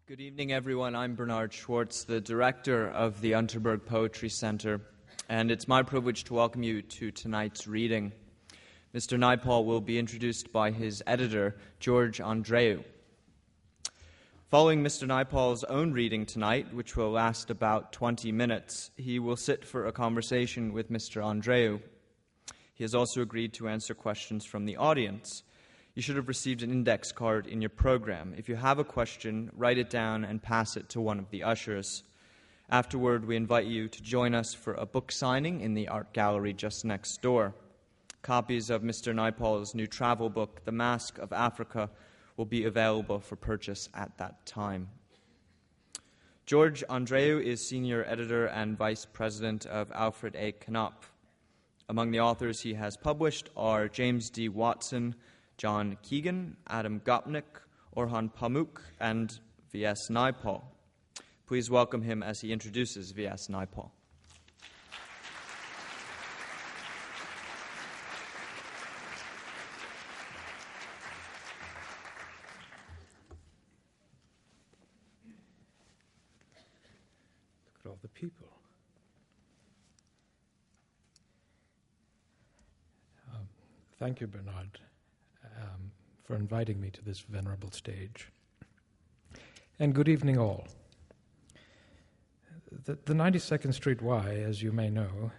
Good evening, everyone. I'm Bernard Schwartz, the director of the Unterberg Poetry Center, and it's my privilege to welcome you to tonight's reading. Mr. Naipaul will be introduced by his editor, George Andreu. Following Mr. Naipaul's own reading tonight, which will last about 20 minutes, he will sit for a conversation with Mr. Andreu. He has also agreed to answer questions from the audience. You should have received an index card in your program. If you have a question, write it down and pass it to one of the ushers. Afterward, we invite you to join us for a book signing in the art gallery just next door. Copies of Mr. Naipaul's new travel book, The Masque of Africa, will be available for purchase at that time. George Andreu is senior editor and vice president of Alfred A. Knopf. Among the authors he has published are James D. Watson, John Keegan, Adam Gopnik, Orhan Pamuk, and V.S. Naipaul. Please welcome him as he introduces V.S. Naipaul. Look at all the people. Thank you, Bernard, for inviting me to this venerable stage. And good evening, all. The 92nd Street Y, as you may know,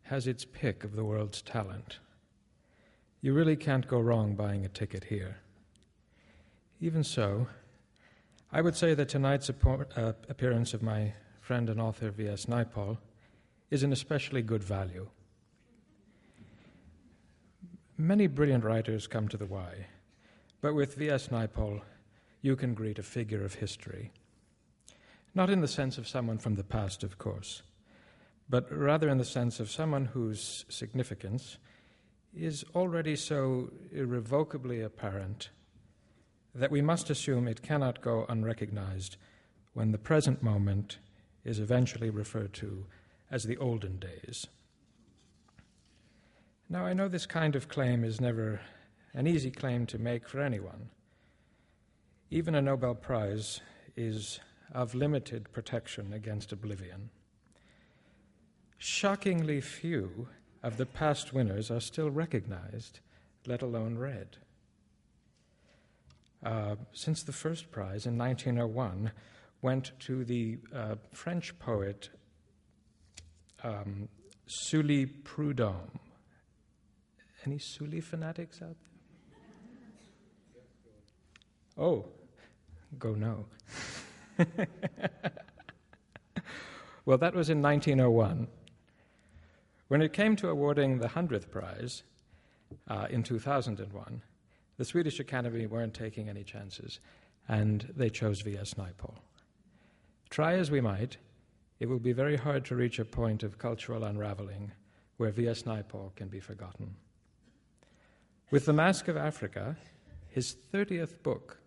has its pick of the world's talent. You really can't go wrong buying a ticket here. Even so, I would say that tonight's appearance of my friend and author V.S. Naipaul is an especially good value. Many brilliant writers come to the Y, but with V.S. Naipaul, you can greet a figure of history. Not in the sense of someone from the past, of course, but rather in the sense of someone whose significance is already so irrevocably apparent that we must assume it cannot go unrecognized when the present moment is eventually referred to as the olden days. Now, I know this kind of claim is never an easy claim to make for anyone. Even a Nobel Prize is of limited protection against oblivion. Shockingly few of the past winners are still recognized, let alone read. Since the first prize in 1901 went to the French poet Sully Prudhomme. Any Sully fanatics out there? Oh, go no. Well, that was in 1901. When it came to awarding the 100th prize in 2001, the Swedish Academy weren't taking any chances, and they chose V.S. Naipaul. Try as we might, it will be very hard to reach a point of cultural unraveling where V.S. Naipaul can be forgotten. With The Masque of Africa, his 30th book,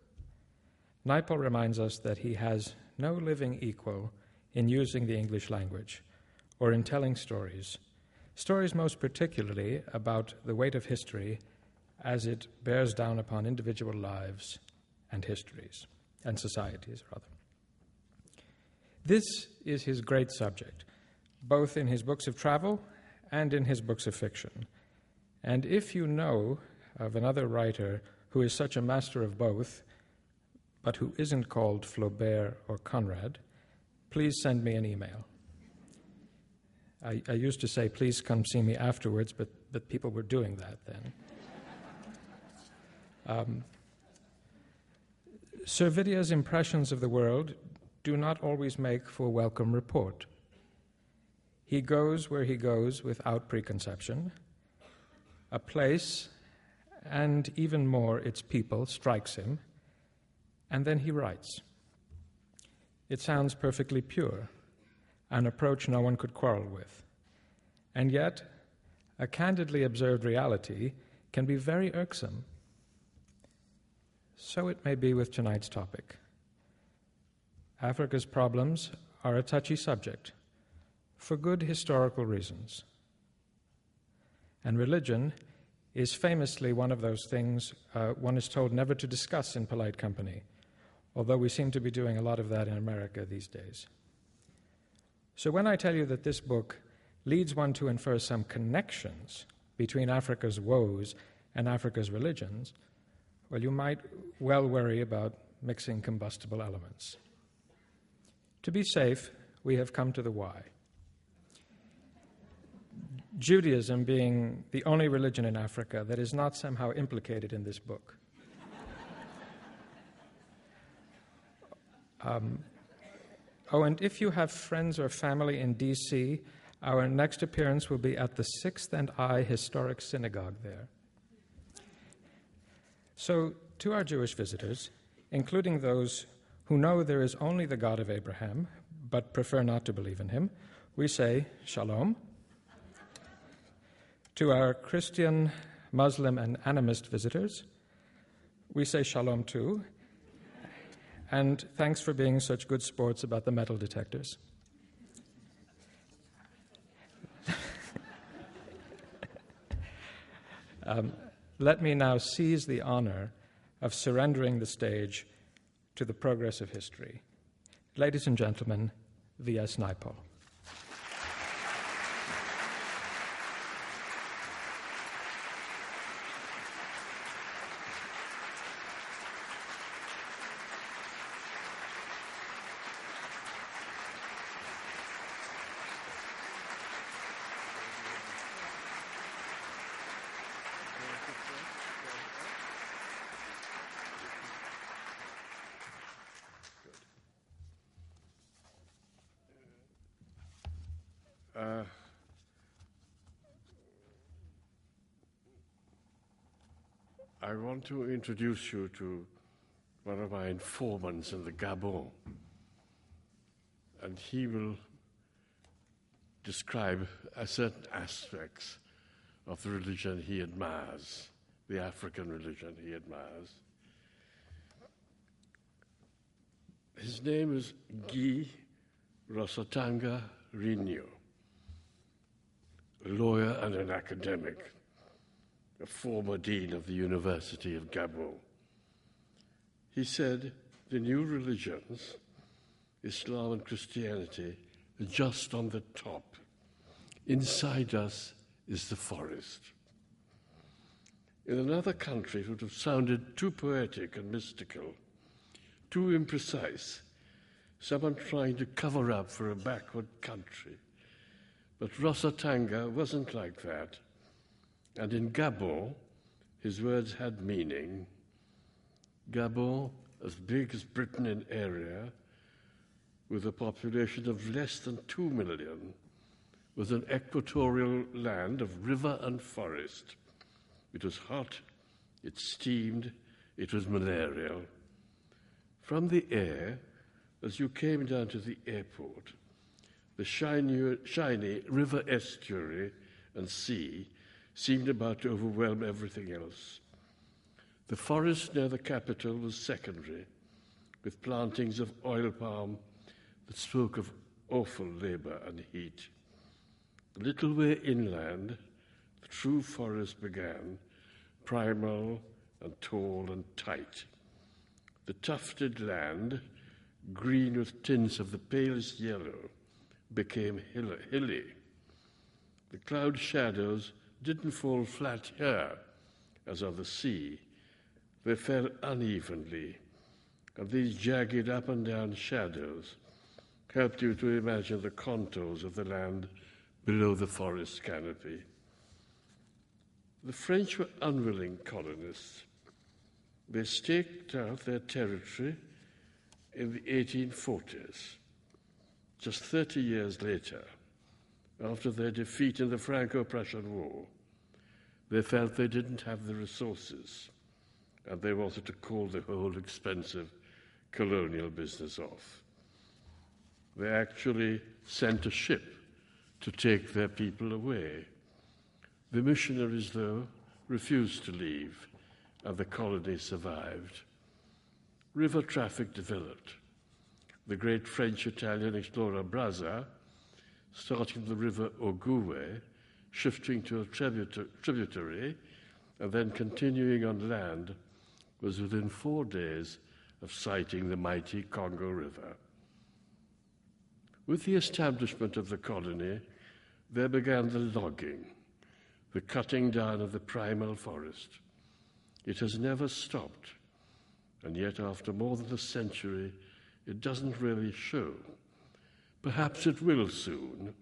Naipaul reminds us that he has no living equal in using the English language or in telling stories most particularly about the weight of history as it bears down upon individual lives and histories, and societies, rather. This is his great subject, both in his books of travel and in his books of fiction. And if you know of another writer who is such a master of both, but who isn't called Flaubert or Conrad, please send me an email. I used to say, please come see me afterwards, but people were doing that then. Sir Vidya's impressions of the world do not always make for welcome report. He goes where he goes without preconception. A place, and even more its people, strikes him, and then he writes. It sounds perfectly pure, an approach no one could quarrel with. And yet, a candidly observed reality can be very irksome. So it may be with tonight's topic. Africa's problems are a touchy subject, for good historical reasons. And religion is famously one of those things one is told never to discuss in polite company, although we seem to be doing a lot of that in America these days. So when I tell you that this book leads one to infer some connections between Africa's woes and Africa's religions, well, you might well worry about mixing combustible elements. To be safe, we have come to the why. Judaism being the only religion in Africa that is not somehow implicated in this book. And if you have friends or family in D.C., our next appearance will be at the 6th and I Historic Synagogue there. So, to our Jewish visitors, including those who know there is only the God of Abraham, but prefer not to believe in him, we say shalom. To our Christian, Muslim, and animist visitors, we say shalom too, and thanks for being such good sports about the metal detectors. Let me now seize the honor of surrendering the stage to the progress of history. Ladies and gentlemen, V.S. Naipaul. I want to introduce you to one of my informants in the Gabon, and he will describe certain aspects of the religion he admires, the African religion he admires. His name is Guy Rosatanga Rigno, a lawyer and an academic, a former dean of the University of Gabon. He said, the new religions, Islam and Christianity, are just on the top. Inside us is the forest. In another country, it would have sounded too poetic and mystical, too imprecise, someone trying to cover up for a backward country. But Rosatanga wasn't like that. And in Gabon, his words had meaning. Gabon, as big as Britain in area, with a population of less than 2 million, was an equatorial land of river and forest. It was hot, it steamed, it was malarial. From the air, as you came down to the airport, the shiny river estuary and sea seemed about to overwhelm everything else. The forest near the capital was secondary, with plantings of oil palm that spoke of awful labor and heat. A little way inland, the true forest began, primal and tall and tight. The tufted land, green with tints of the palest yellow, became hilly. The cloud shadows didn't fall flat here, as on the sea. They fell unevenly, and these jagged up and down shadows helped you to imagine the contours of the land below the forest canopy. The French were unwilling colonists. They staked out their territory in the 1840s, just 30 years later, after their defeat in the Franco-Prussian War. They felt they didn't have the resources, and they wanted to call the whole expensive colonial business off. They actually sent a ship to take their people away. The missionaries, though, refused to leave, and the colony survived. River traffic developed. The great French-Italian explorer Brazza, starting the river Ogooué, shifting to a tributary, and then continuing on land, was within 4 days of sighting the mighty Congo River. With the establishment of the colony, there began the logging, the cutting down of the primal forest. It has never stopped, and yet after more than a century, it doesn't really show. Perhaps it will soon.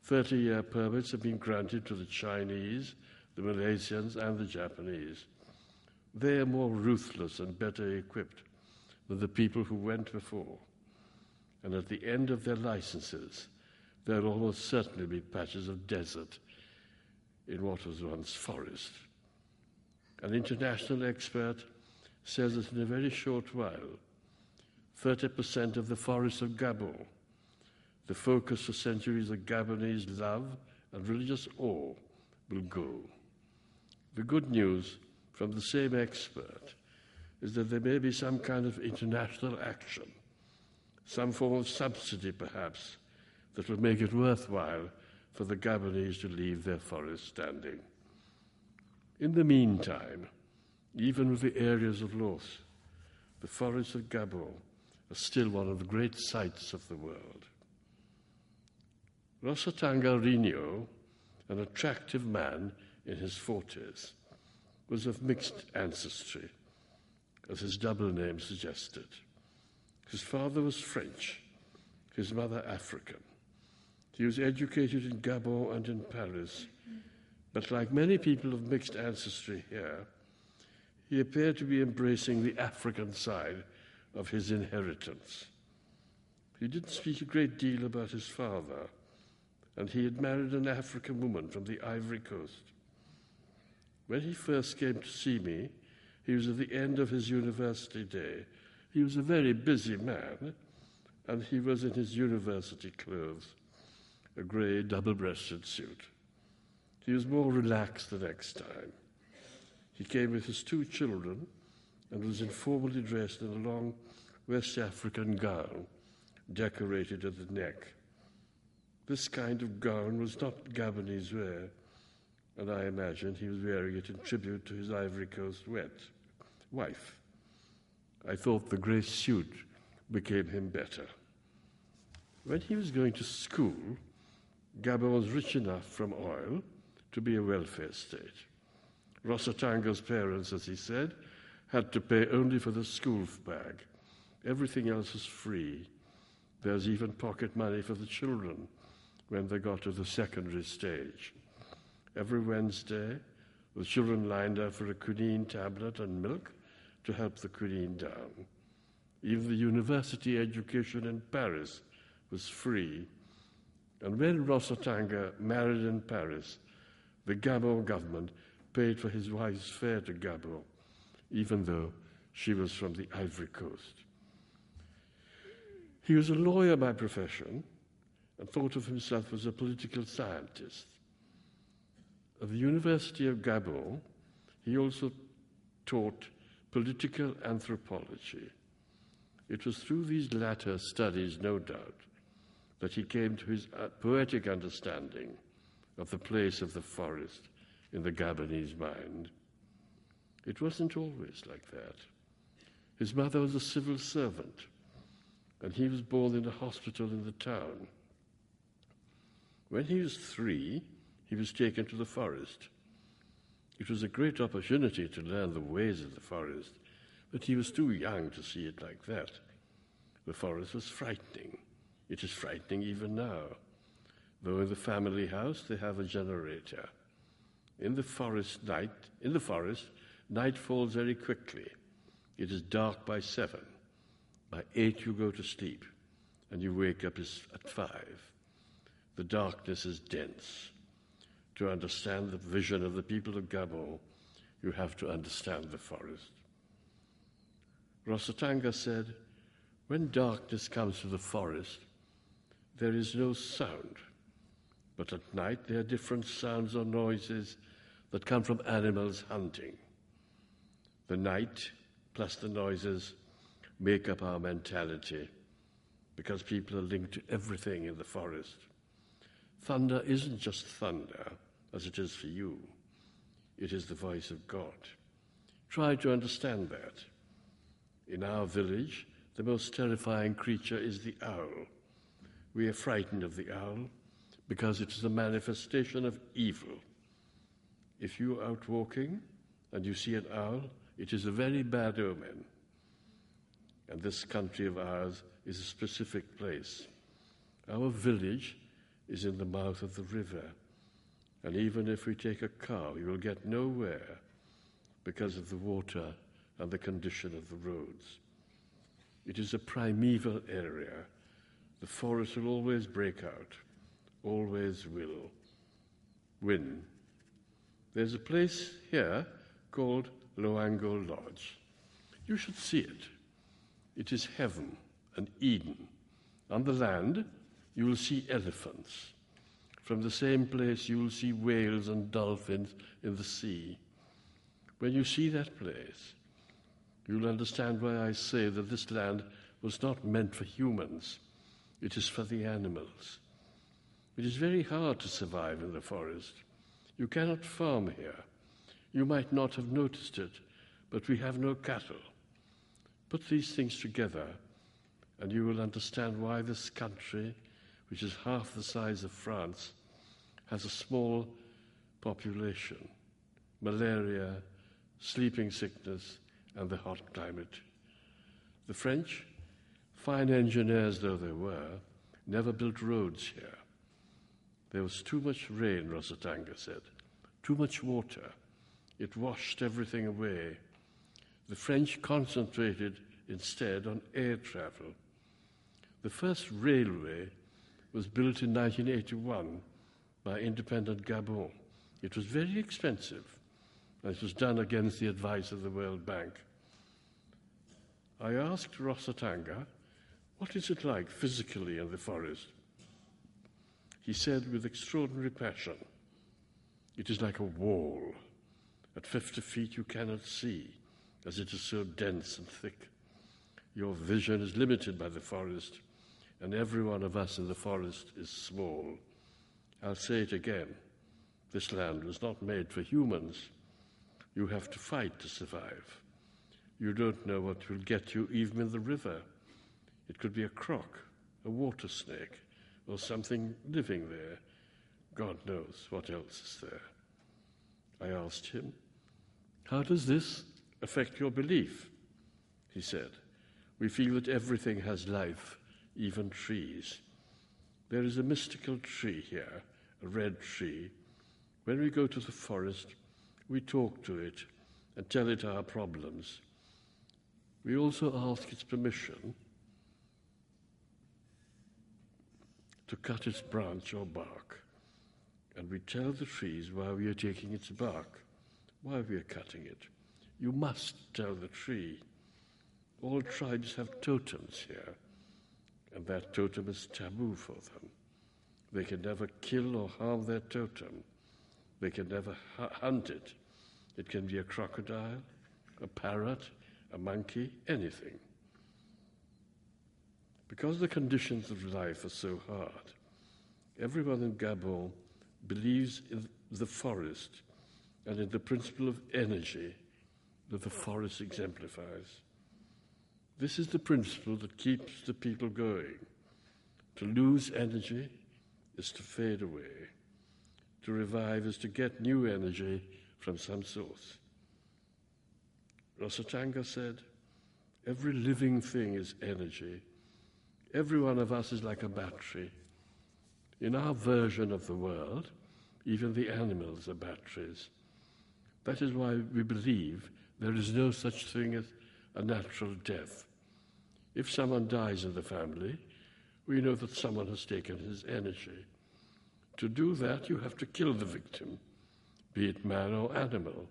30-year permits have been granted to the Chinese, the Malaysians, and the Japanese. They are more ruthless and better equipped than the people who went before. And at the end of their licenses, there will almost certainly be patches of desert in what was once forest. An international expert says that in a very short while, 30% of the forests of Gabon, the focus for centuries of Gabonese love and religious awe, will go. The good news from the same expert is that there may be some kind of international action, some form of subsidy perhaps, that will make it worthwhile for the Gabonese to leave their forest standing. In the meantime, even with the areas of loss, the forests of Gabon are still one of the great sights of the world. Rosatanga Rinyo, an attractive man in his 40s, was of mixed ancestry, as his double name suggested. His father was French, his mother African. He was educated in Gabon and in Paris, but like many people of mixed ancestry here, he appeared to be embracing the African side of his inheritance. He didn't speak a great deal about his father, and he had married an African woman from the Ivory Coast. When he first came to see me, he was at the end of his university day. He was a very busy man, and he was in his university clothes, a grey double-breasted suit. He was more relaxed the next time. He came with his 2 children and was informally dressed in a long West African gown, decorated at the neck. This kind of gown was not Gabonese wear, and I imagine he was wearing it in tribute to his Ivory Coast wife. I thought the grey suit became him better. When he was going to school, Gabon was rich enough from oil to be a welfare state. Rosatanga's parents, as he said, had to pay only for the school bag. Everything else was free. There's even pocket money for the children when they got to the secondary stage. Every Wednesday, the children lined up for a quinine tablet and milk to help the quinine down. Even the university education in Paris was free. And when Rosatanga married in Paris, the Gabon government paid for his wife's fare to Gabon, even though she was from the Ivory Coast. He was a lawyer by profession and thought of himself as a political scientist. At the University of Gabon, he also taught political anthropology. It was through these latter studies, no doubt, that he came to his poetic understanding of the place of the forest in the Gabonese mind. It wasn't always like that. His mother was a civil servant, and he was born in a hospital in the town. When he was 3, he was taken to the forest. It was a great opportunity to learn the ways of the forest, but he was too young to see it like that. The forest was frightening. It is frightening even now, though in the family house they have a generator. In the forest, night falls very quickly. It is dark by 7. By 8 you go to sleep, and you wake up at 5. The darkness is dense. To understand the vision of the people of Gabon, you have to understand the forest. Rosatanga said, when darkness comes to the forest, there is no sound. But at night there are different sounds or noises that come from animals hunting. The night plus the noises make up our mentality because people are linked to everything in the forest. Thunder isn't just thunder, as it is for you. It is the voice of God. Try to understand that. In our village, the most terrifying creature is the owl. We are frightened of the owl because it is a manifestation of evil. If you are out walking and you see an owl, it is a very bad omen. And this country of ours is a specific place. Our village is in the mouth of the river. And even if we take a car, we will get nowhere because of the water and the condition of the roads. It is a primeval area. The forest will always break out, always will win. There's a place here called Loango Lodge. You should see it. It is heaven and Eden. On the land, you will see elephants. From the same place, you will see whales and dolphins in the sea. When you see that place, you'll understand why I say that this land was not meant for humans. It is for the animals. It is very hard to survive in the forest. You cannot farm here. You might not have noticed it, but we have no cattle. Put these things together, and you will understand why this country, which is half the size of France, has a small population, malaria, sleeping sickness, and the hot climate. The French, fine engineers though they were, never built roads here. There was too much rain, Rosatanga said, too much water. It washed everything away. The French concentrated instead on air travel. The first railway was built in 1981 by independent Gabon. It was very expensive, and it was done against the advice of the World Bank. I asked Rosatanga, what is it like physically in the forest? He said with extraordinary passion, it is like a wall. At 50 feet you cannot see, as it is so dense and thick. Your vision is limited by the forest, and every one of us in the forest is small. I'll say it again. This land was not made for humans. You have to fight to survive. You don't know what will get you even in the river. It could be a croc, a water snake, or something living there. God knows what else is there. I asked him, how does this affect your belief? He said, we feel that everything has life, even trees. There is a mystical tree here, a red tree. When we go to the forest, we talk to it and tell it our problems. We also ask its permission to cut its branch or bark. And we tell the trees why we are taking its bark, why we are cutting it. You must tell the tree. All tribes have totems here, and that totem is taboo for them. They can never kill or harm their totem. They can never hunt it. It can be a crocodile, a parrot, a monkey, anything. Because the conditions of life are so hard, everyone in Gabon believes in the forest and in the principle of energy that the forest exemplifies. This is the principle that keeps the people going. To lose energy is to fade away. To revive is to get new energy from some source. Rosatanga said, every living thing is energy. Every one of us is like a battery. In our version of the world, even the animals are batteries. That is why we believe there is no such thing as a natural death. If someone dies in the family, we know that someone has taken his energy. To do that, you have to kill the victim, be it man or animal.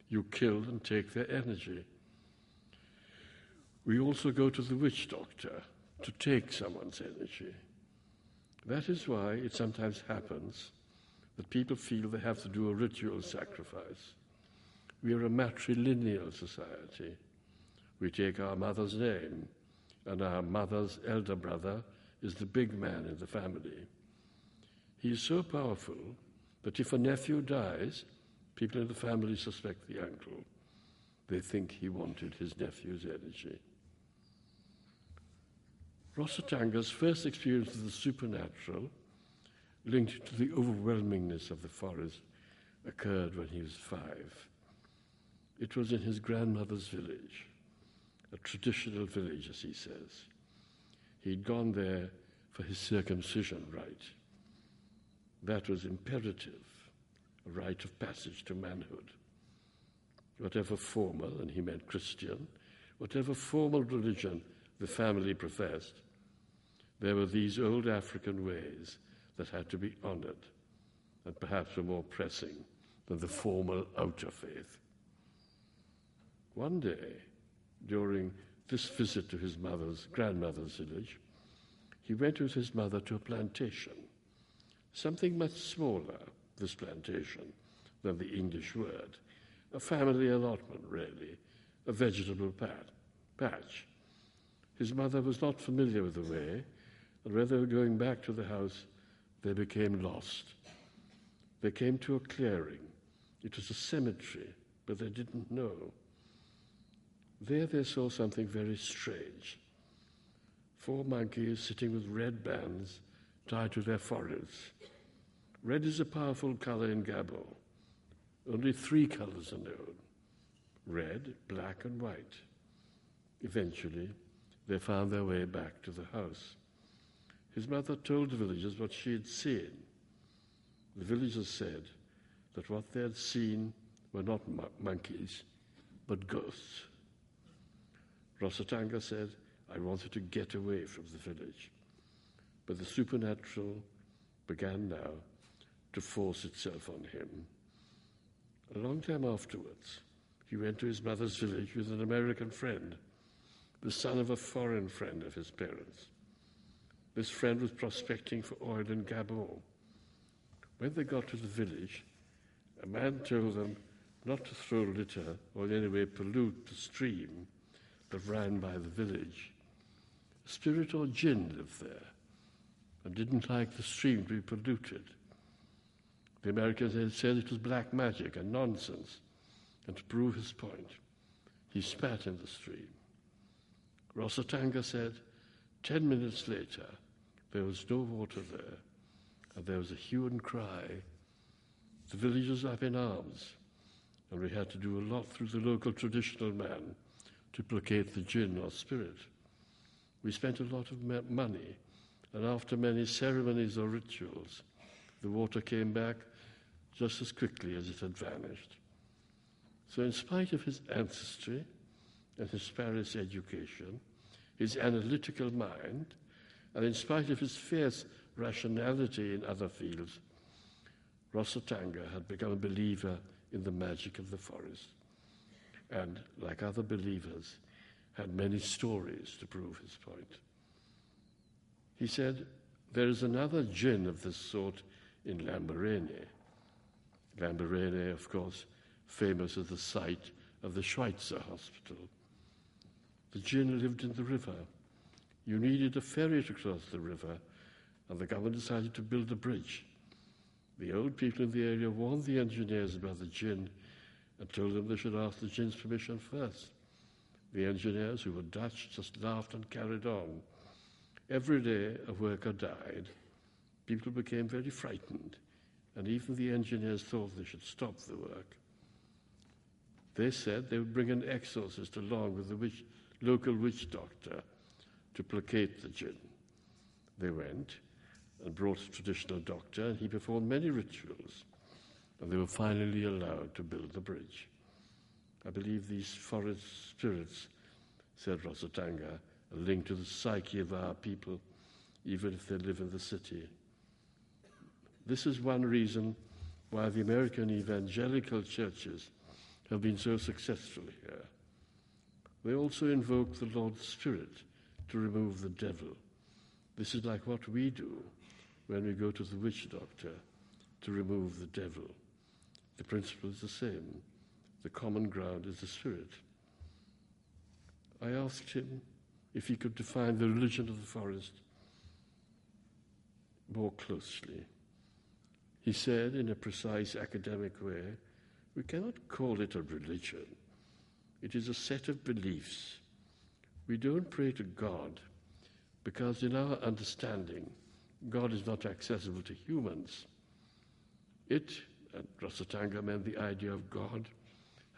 You kill and take their energy. We also go to the witch doctor to take someone's energy. That is why it sometimes happens that people feel they have to do a ritual sacrifice. We are a matrilineal society. We take our mother's name, and our mother's elder brother is the big man in the family. He is so powerful that if a nephew dies, people in the family suspect the uncle. they think he wanted his nephew's energy. Rosatanga's first experience of the supernatural, linked to the overwhelmingness of the forest, occurred when he was 5. It was in his grandmother's village, a traditional village, as he says. He'd gone there for his circumcision rite. That was imperative, a rite of passage to manhood. Whatever formal, and he meant Christian, whatever formal religion the family professed, there were these old African ways that had to be honored and perhaps were more pressing than the formal outer faith. One day, during this visit to his grandmother's village, he went with his mother to a plantation, something much smaller, this plantation, than the English word, a family allotment, really, a vegetable patch. His mother was not familiar with the way, and when they were going back to the house, they became lost. They came to a clearing. It was a cemetery, but they didn't know. There they saw something very strange. 4 monkeys sitting with red bands tied to their foreheads. Red is a powerful color in Gabon. Only 3 colors are known: red, black, and white. Eventually, they found their way back to the house. His mother told the villagers what she had seen. The villagers said that what they had seen were not monkeys, but ghosts. Rosatanga said, "I wanted to get away from the village." But the supernatural began now to force itself on him. A long time afterwards, he went to his mother's village with an American friend, the son of a foreign friend of his parents. This friend was prospecting for oil in Gabon. When they got to the village, a man told them not to throw litter or in any way pollute the stream that ran by the village. A spirit or jinn lived there and didn't like the stream to be polluted. The Americans had said it was black magic and nonsense, and to prove his point, he spat in the stream. Rosatanga said 10 minutes later there was no water there, and there was a hue and cry. The village was up in arms, and we had to do a lot through the local traditional man to placate the jinn or spirit. We spent a lot of money, and after many ceremonies or rituals, the water came back just as quickly as it had vanished. So in spite of his ancestry and his Paris education, his analytical mind, and in spite of his fierce rationality in other fields, Rosatanga had become a believer in the magic of the forest, and, like other believers, had many stories to prove his point. He said, "There is another jinn of this sort in Lamborghini." Lamborghini, of course, famous as the site of the Schweitzer Hospital. The jinn lived in the river. You needed a ferry to cross the river, and the government decided to build a bridge. The old people in the area warned the engineers about the jinn and told them they should ask the jinn's permission first. The engineers, who were Dutch, just laughed and carried on. Every day a worker died. People became very frightened, and even the engineers thought they should stop the work. They said they would bring an exorcist along with the local witch doctor to placate the jinn. They went and brought a traditional doctor, and he performed many rituals, and they were finally allowed to build the bridge. I believe these forest spirits, said Rosatanga, are linked to the psyche of our people, even if they live in the city. This is one reason why the American evangelical churches have been so successful here. They also invoke the Lord's Spirit to remove the devil. This is like what we do when we go to the witch doctor to remove the devil. The principle is the same. The common ground is the spirit. I asked him if he could define the religion of the forest more closely. He said in a precise academic way, "We cannot call it a religion. It is a set of beliefs. We don't pray to God because in our understanding, God is not accessible to humans. It, and Rasatanga meant the idea of God,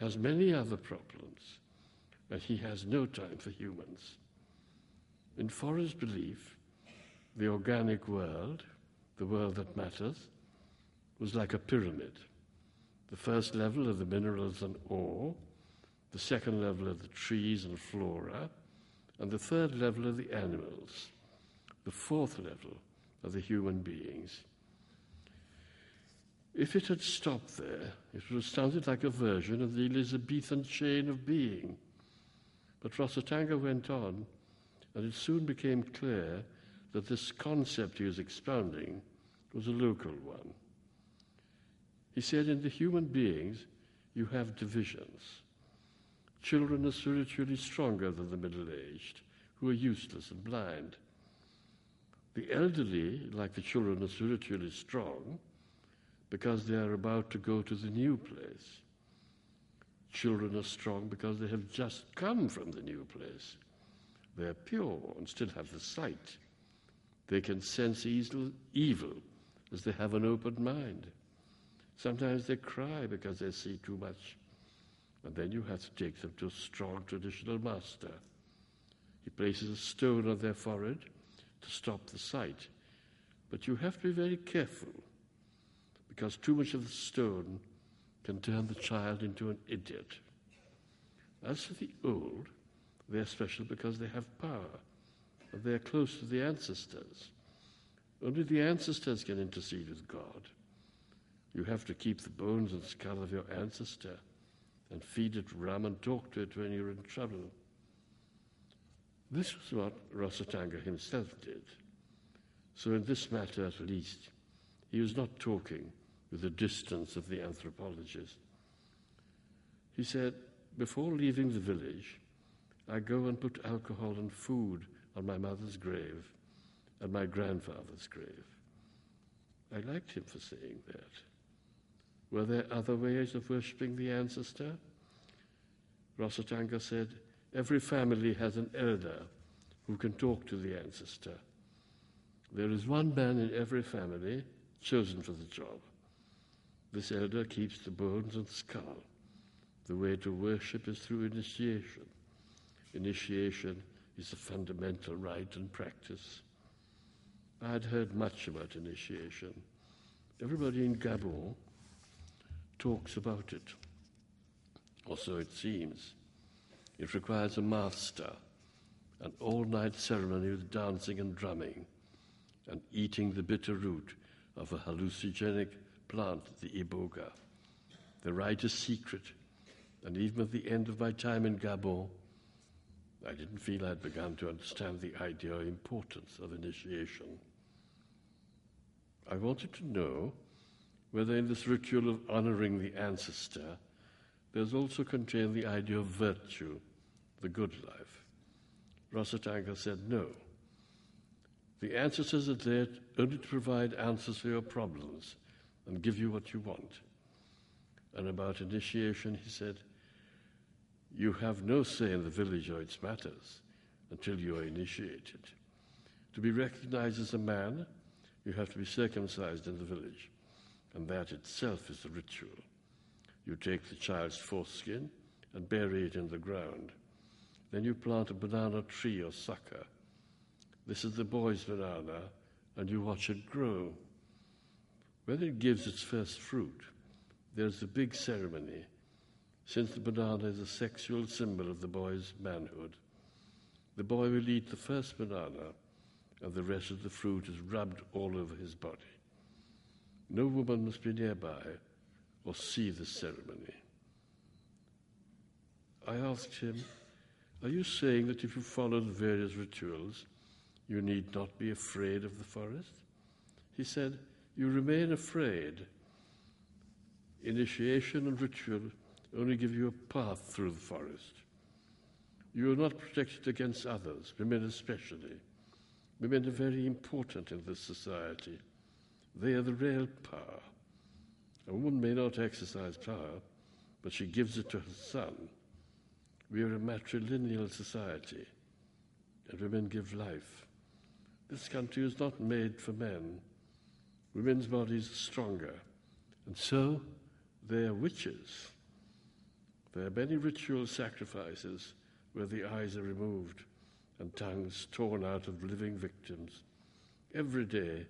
has many other problems, and he has no time for humans. In Forrest's belief, the organic world, the world that matters, was like a pyramid. The first level are the minerals and ore, the second level are the trees and flora, and the third level are the animals. The fourth level are the human beings. If it had stopped there, it would have sounded like a version of the Elizabethan chain of being. But Rasatanga went on, and it soon became clear that this concept he was expounding was a local one. He said, in the human beings, you have divisions. Children are spiritually stronger than the middle-aged, who are useless and blind. The elderly, like the children, are spiritually strong because they are about to go to the new place. Children are strong because they have just come from the new place. They are pure and still have the sight. They can sense evil as they have an open mind. Sometimes they cry because they see too much. And then you have to take them to a strong traditional master. He places a stone on their forehead to stop the sight. But you have to be very careful, because too much of the stone can turn the child into an idiot. As for the old, they are special because they have power, and they are close to the ancestors. Only the ancestors can intercede with God. You have to keep the bones and skull of your ancestor and feed it rum and talk to it when you're in trouble. This was what Rasatanga himself did. So in this matter, at least, he was not talking with the distance of the anthropologist. He said, before leaving the village, I go and put alcohol and food on my mother's grave and my grandfather's grave. I liked him for saying that. Were there other ways of worshipping the ancestor? Rasatanga said, every family has an elder who can talk to the ancestor. There is one man in every family chosen for the job. This elder keeps the bones and skull. The way to worship is through initiation. Initiation is a fundamental rite and practice. I had heard much about initiation. Everybody in Gabon talks about it, or so it seems. It requires a master, an all-night ceremony with dancing and drumming, and eating the bitter root of a hallucinogenic plant, the iboga. The rite is secret, and even at the end of my time in Gabon, I didn't feel I'd begun to understand the idea or importance of initiation. I wanted to know whether in this ritual of honoring the ancestor, there's also contained the idea of virtue, the good life. Rasatanga said no. The ancestors are there only to provide answers for your problems and give you what you want. And about initiation, he said, you have no say in the village or its matters until you are initiated. To be recognized as a man, you have to be circumcised in the village, and that itself is a ritual. You take the child's foreskin and bury it in the ground. Then you plant a banana tree or sucker. This is the boy's banana, and you watch it grow. When it gives its first fruit, there's a big ceremony, since the banana is a sexual symbol of the boy's manhood. The boy will eat the first banana, and the rest of the fruit is rubbed all over his body. No woman must be nearby or see this ceremony. I asked him, are you saying that if you follow the various rituals, you need not be afraid of the forest? He said, you remain afraid. Initiation and ritual only give you a path through the forest. You are not protected against others, women especially. Women are very important in this society. They are the real power. A woman may not exercise power, but she gives it to her son. We are a matrilineal society, and women give life. This country is not made for men. Women's bodies are stronger, and so they are witches. There are many ritual sacrifices where the eyes are removed and tongues torn out of living victims. Every day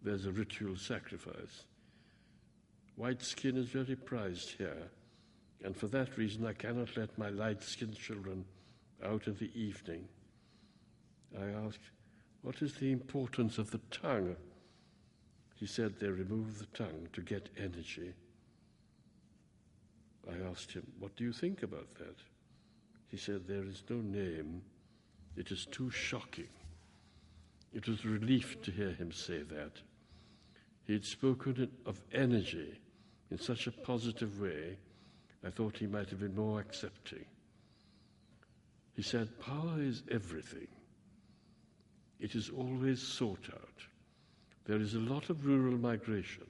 there's a ritual sacrifice. White skin is very prized here, and for that reason I cannot let my light-skinned children out in the evening. I asked, what is the importance of the tongue? He said they remove the tongue to get energy. I asked him, what do you think about that? He said, there is no name. It is too shocking. It was a relief to hear him say that. He had spoken of energy in such a positive way, I thought he might have been more accepting. He said, power is everything. It is always sought out. There is a lot of rural migration,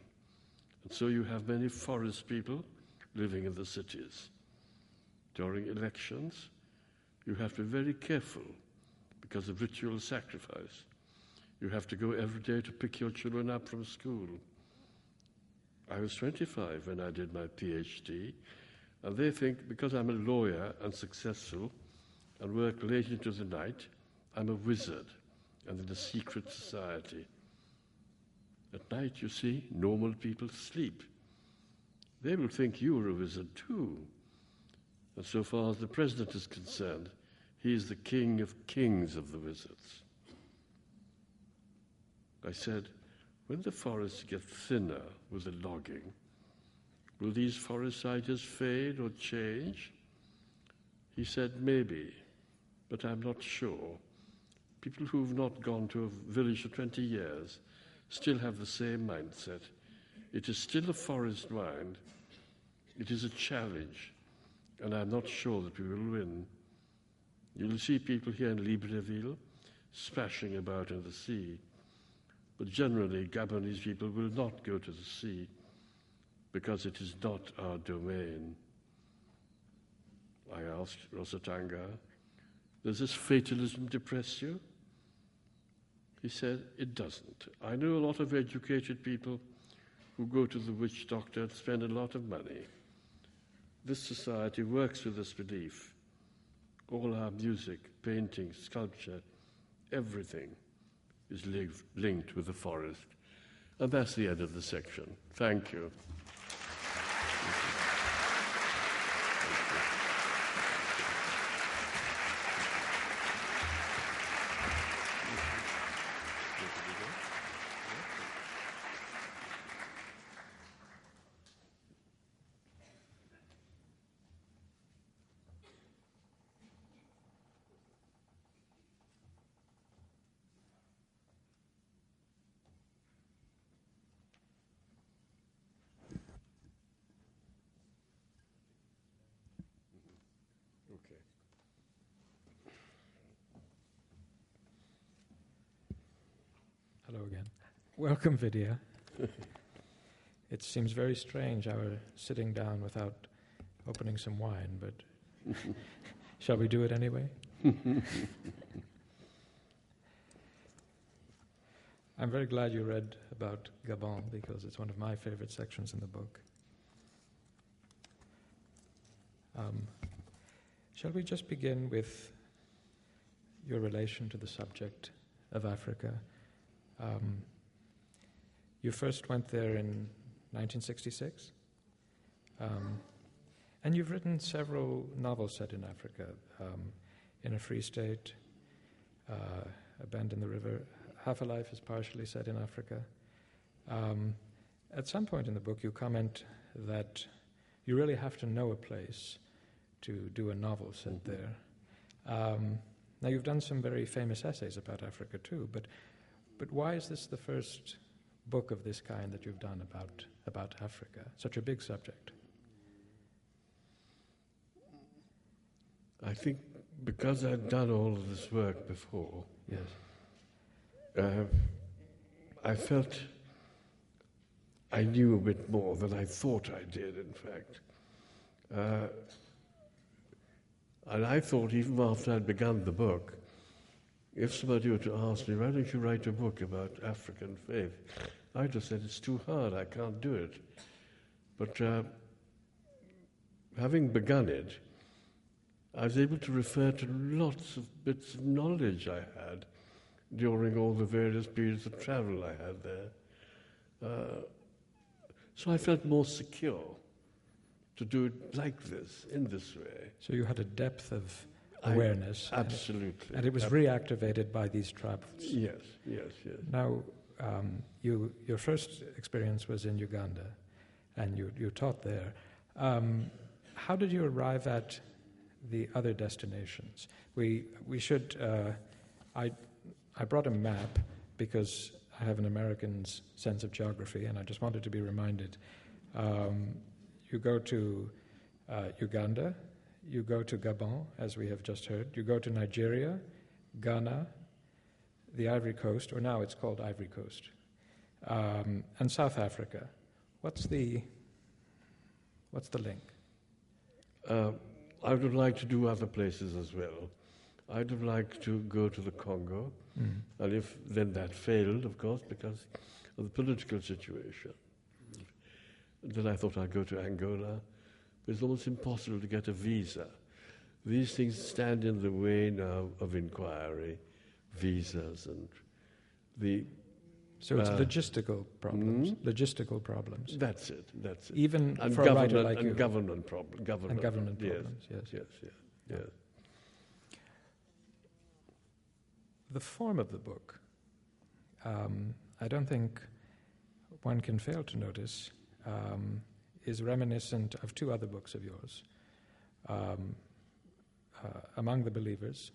and so you have many forest people living in the cities. During elections, you have to be very careful because of ritual sacrifice. You have to go every day to pick your children up from school. I was 25 when I did my PhD, and they think because I'm a lawyer and successful and work late into the night, I'm a wizard and in a secret society. At night, you see, normal people sleep. They will think you are a wizard too. And so far as the president is concerned, he is the king of kings of the wizards. I said, when the forests get thinner with the logging, will these forest ideas fade or change? He said, maybe, but I'm not sure. People who've not gone to a village for 20 years still have the same mindset. It is still a forest mind. It is a challenge, and I'm not sure that we will win. You'll see people here in Libreville splashing about in the sea, but generally Gabonese people will not go to the sea because it is not our domain. I asked Rosatanga, does this fatalism depress you? He said, it doesn't. I know a lot of educated people who go to the witch doctor and spend a lot of money. This society works with this belief. All our music, painting, sculpture, everything is linked with the forest. And that's the end of the section. Thank you. Hello again. Welcome, Vidya. It seems very strange our sitting down without opening some wine, but shall we do it anyway? I'm very glad you read about Gabon because it's one of my favorite sections in the book. Shall we just begin with your relation to the subject of Africa? You first went there in 1966, and you've written several novels set in Africa, In a Free State, A Bend in the River. Half a Life is partially set in Africa. At some point in the book, you comment that you really have to know a place to do a novel set there. Now, you've done some very famous essays about Africa too, but why is this the first book of this kind that you've done about Africa, such a big subject? I think because I'd done all of this work before, yes, I felt I knew a bit more than I thought I did, in fact. And I thought, even after I'd begun the book, if somebody were to ask me, why don't you write a book about African faith? I'd have said, it's too hard, I can't do it. But having begun it, I was able to refer to lots of bits of knowledge I had during all the various periods of travel I had there. So I felt more secure to do it like this, in this way. So you had a depth of awareness. Absolutely. And it was reactivated by these travels. Yes. Now, your first experience was in Uganda, and you taught there. How did you arrive at the other destinations? We should. I brought a map because I have an American's sense of geography, and I just wanted to be reminded. You go to Uganda, you go to Gabon, as we have just heard, you go to Nigeria, Ghana, the Ivory Coast, or now it's called Ivory Coast, and South Africa. What's the link? I would like to do other places as well. I'd have liked to go to the Congo, and if then that failed, of course, because of the political situation. Then I thought I'd go to Angola. But it's almost impossible to get a visa. These things stand in the way now of inquiry, visas, and the... So it's logistical problems. Logistical problems. That's it. Even and for a writer like and you. Government problems. And government problems, yes. The form of the book, I don't think one can fail to notice, is reminiscent of two other books of yours, Among the Believers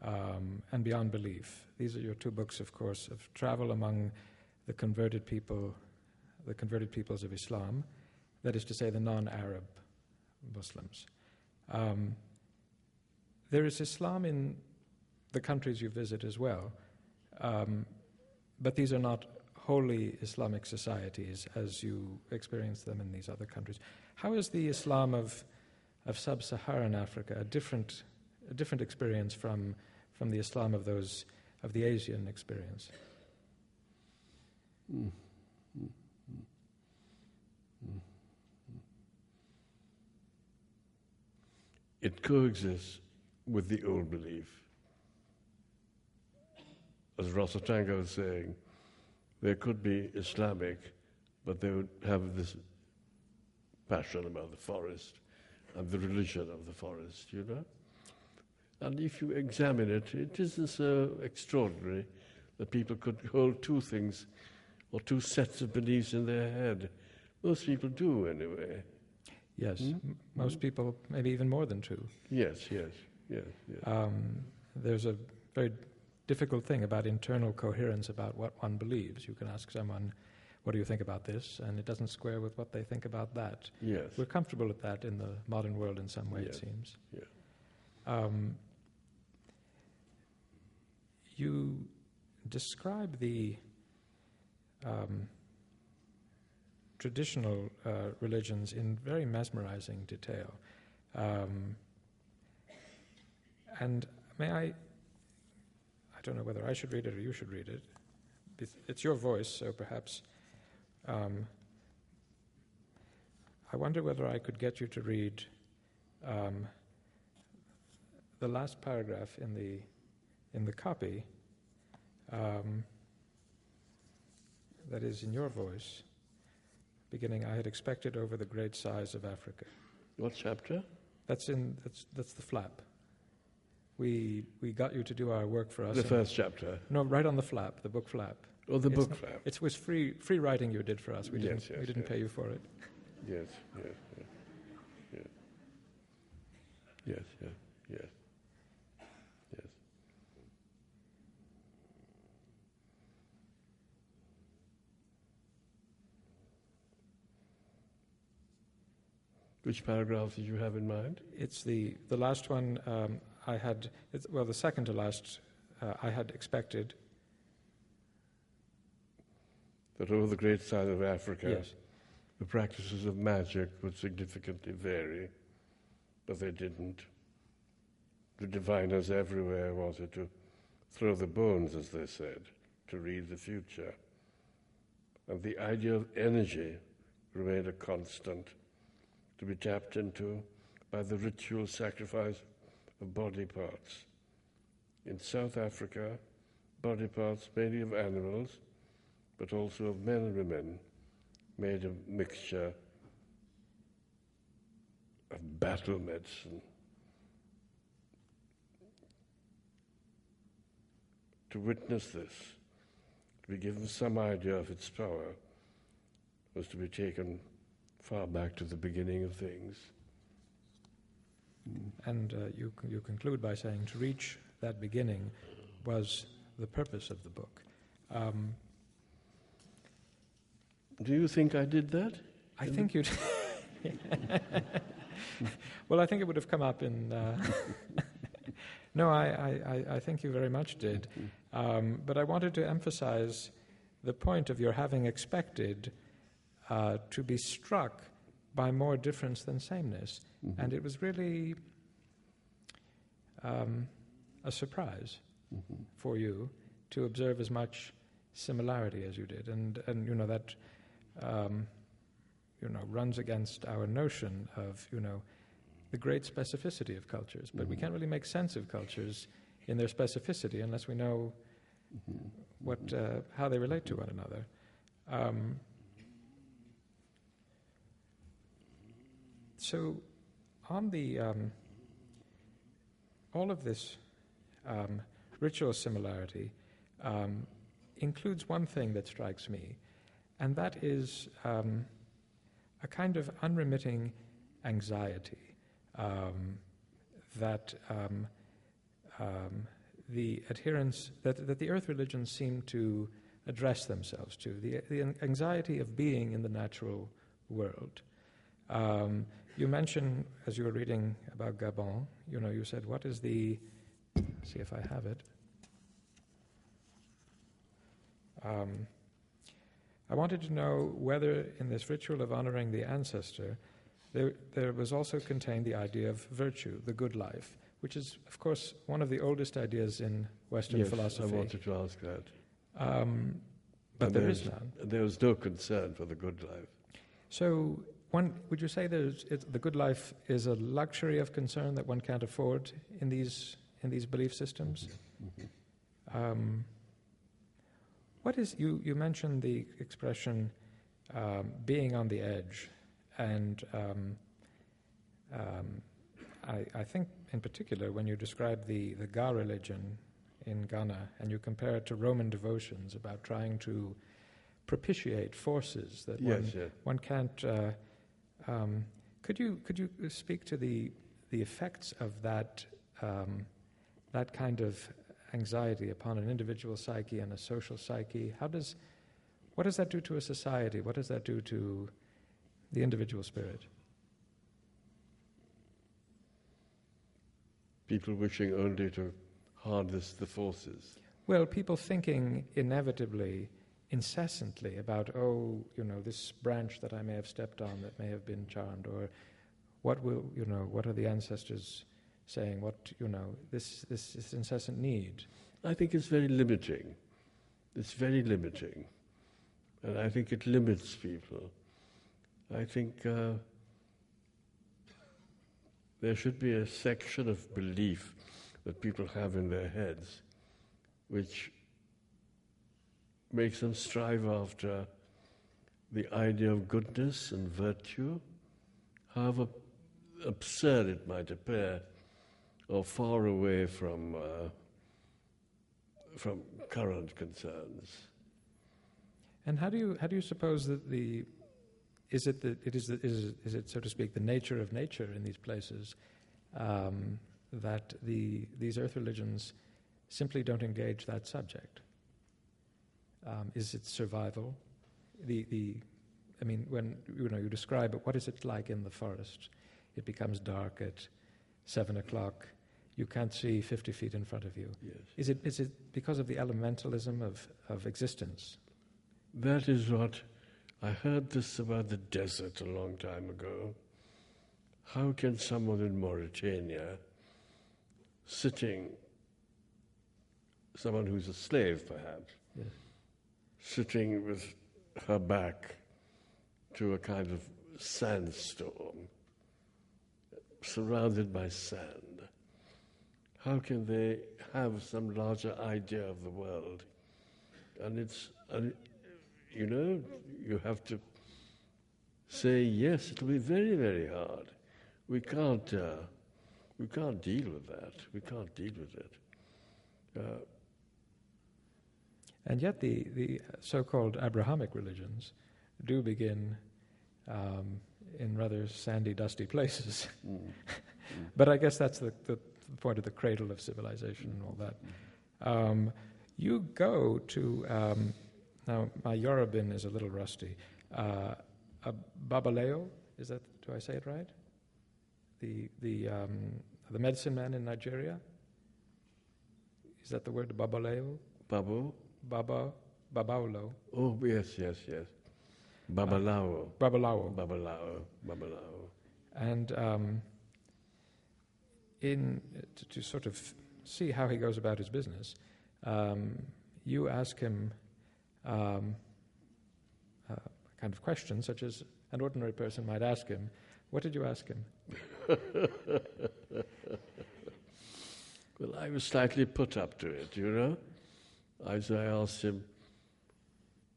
and Beyond Belief. These are your two books, of course, of travel among the converted peoples of Islam, that is to say, the non-Arab Muslims. There is Islam in the countries you visit as well, but these are not wholly Islamic societies as you experience them in these other countries. How is the Islam of sub-Saharan Africa a different experience from the Islam of the Asian experience? It coexists with the old belief. As Rosatanga was saying, there could be Islamic, but they would have this passion about the forest and the religion of the forest, you know? And if you examine it, it isn't so extraordinary that people could hold two things or two sets of beliefs in their head. Most people do, anyway. Yes, most people, maybe even more than two. Yes. There's a very difficult thing about internal coherence about what one believes. You can ask someone, what do you think about this? And it doesn't square with what they think about that. Yes. We're comfortable with that in the modern world in some way, it seems. Yeah. You describe the traditional religions in very mesmerizing detail. And may I don't know whether I should read it or you should read it. It's your voice, so perhaps I wonder whether I could get you to read the last paragraph in the copy that is in your voice, beginning, I had expected over the great size of Africa. What chapter? That's the flap. We got you to do our work for us. The first chapter? No, right on the flap, the book flap. Oh, the book flap. It was free writing you did for us. We didn't pay you for it. Yes. Which paragraph did you have in mind? It's the last one I had, the second to last I had expected. That over the great side of Africa, yes, the practices of magic would significantly vary, but they didn't. The diviners everywhere wanted to throw the bones, as they said, to read the future. And the idea of energy remained a constant, to be tapped into by the ritual sacrifice of body parts. In South Africa, body parts mainly of animals, but also of men and women, made a mixture of battle medicine. To witness this, to be given some idea of its power, was to be taken far back to the beginning of things. And you conclude by saying to reach that beginning was the purpose of the book. Do you think I did that? I think you'd... Well, I think it would have come up in... No, I think you very much did. But I wanted to emphasize the point of your having expected to be struck by more difference than sameness. Mm-hmm. And it was really a surprise for you to observe as much similarity as you did. And you know, that runs against our notion of, the great specificity of cultures. But we can't really make sense of cultures in their specificity unless we know how they relate to one another. So on the all of this ritual similarity includes one thing that strikes me, and that is a kind of unremitting anxiety that the adherents, that the earth religions seem to address themselves to, the anxiety of being in the natural world. You mentioned, as you were reading about Gabon, you said, what is the... see if I have it. I wanted to know whether in this ritual of honoring the ancestor, there was also contained the idea of virtue, the good life, which is, of course, one of the oldest ideas in Western philosophy. Yes, I wanted to ask that. But there is none. There was no concern for the good life. So, would you say the good life is a luxury of concern that one can't afford in these belief systems? Mm-hmm. What is you mentioned the expression being on the edge, and I think in particular when you describe the Ga religion in Ghana and you compare it to Roman devotions about trying to propitiate forces that one can't. Could you speak to the effects of that kind of anxiety upon an individual psyche and a social psyche? What does that do to a society? What does that do to the individual spirit? People wishing only to harness the forces. Well, people thinking inevitably, incessantly about, this branch that I may have stepped on that may have been charmed, or what are the ancestors saying, this incessant need. I think it's very limiting. It's very limiting. And I think it limits people. I think there should be a section of belief that people have in their heads which makes them strive after the idea of goodness and virtue, however absurd it might appear, or far away from current concerns. And how do you suppose that is it so to speak the nature of nature in these places that these earth religions simply don't engage that subject? Is it survival? When you describe it, what is it like in the forest? It becomes dark at 7:00. You can't see 50 feet in front of you. Yes. Is it because of the elementalism of existence? That is what I heard this about the desert a long time ago. How can someone in Mauritania sitting, someone who's a slave perhaps, Yes. sitting with her back to a kind of sandstorm, surrounded by sand. How can they have some larger idea of the world? And you have to say, yes, it'll be very, very hard. We can't deal with that. We can't deal with it. And yet the so-called Abrahamic religions do begin in rather sandy, dusty places. But I guess that's the point of the cradle of civilization and all that. You go to, now my Yorubin is a little rusty, a Babaleo, do I say it right? The medicine man in Nigeria? Is that the word, Babaleo? Babu? Babaulo. Oh, yes. Babalawo. Babalawo. And to sort of see how he goes about his business, you ask him a kind of question, such as an ordinary person might ask him. What did you ask him? Well, I was slightly put up to it, I asked him,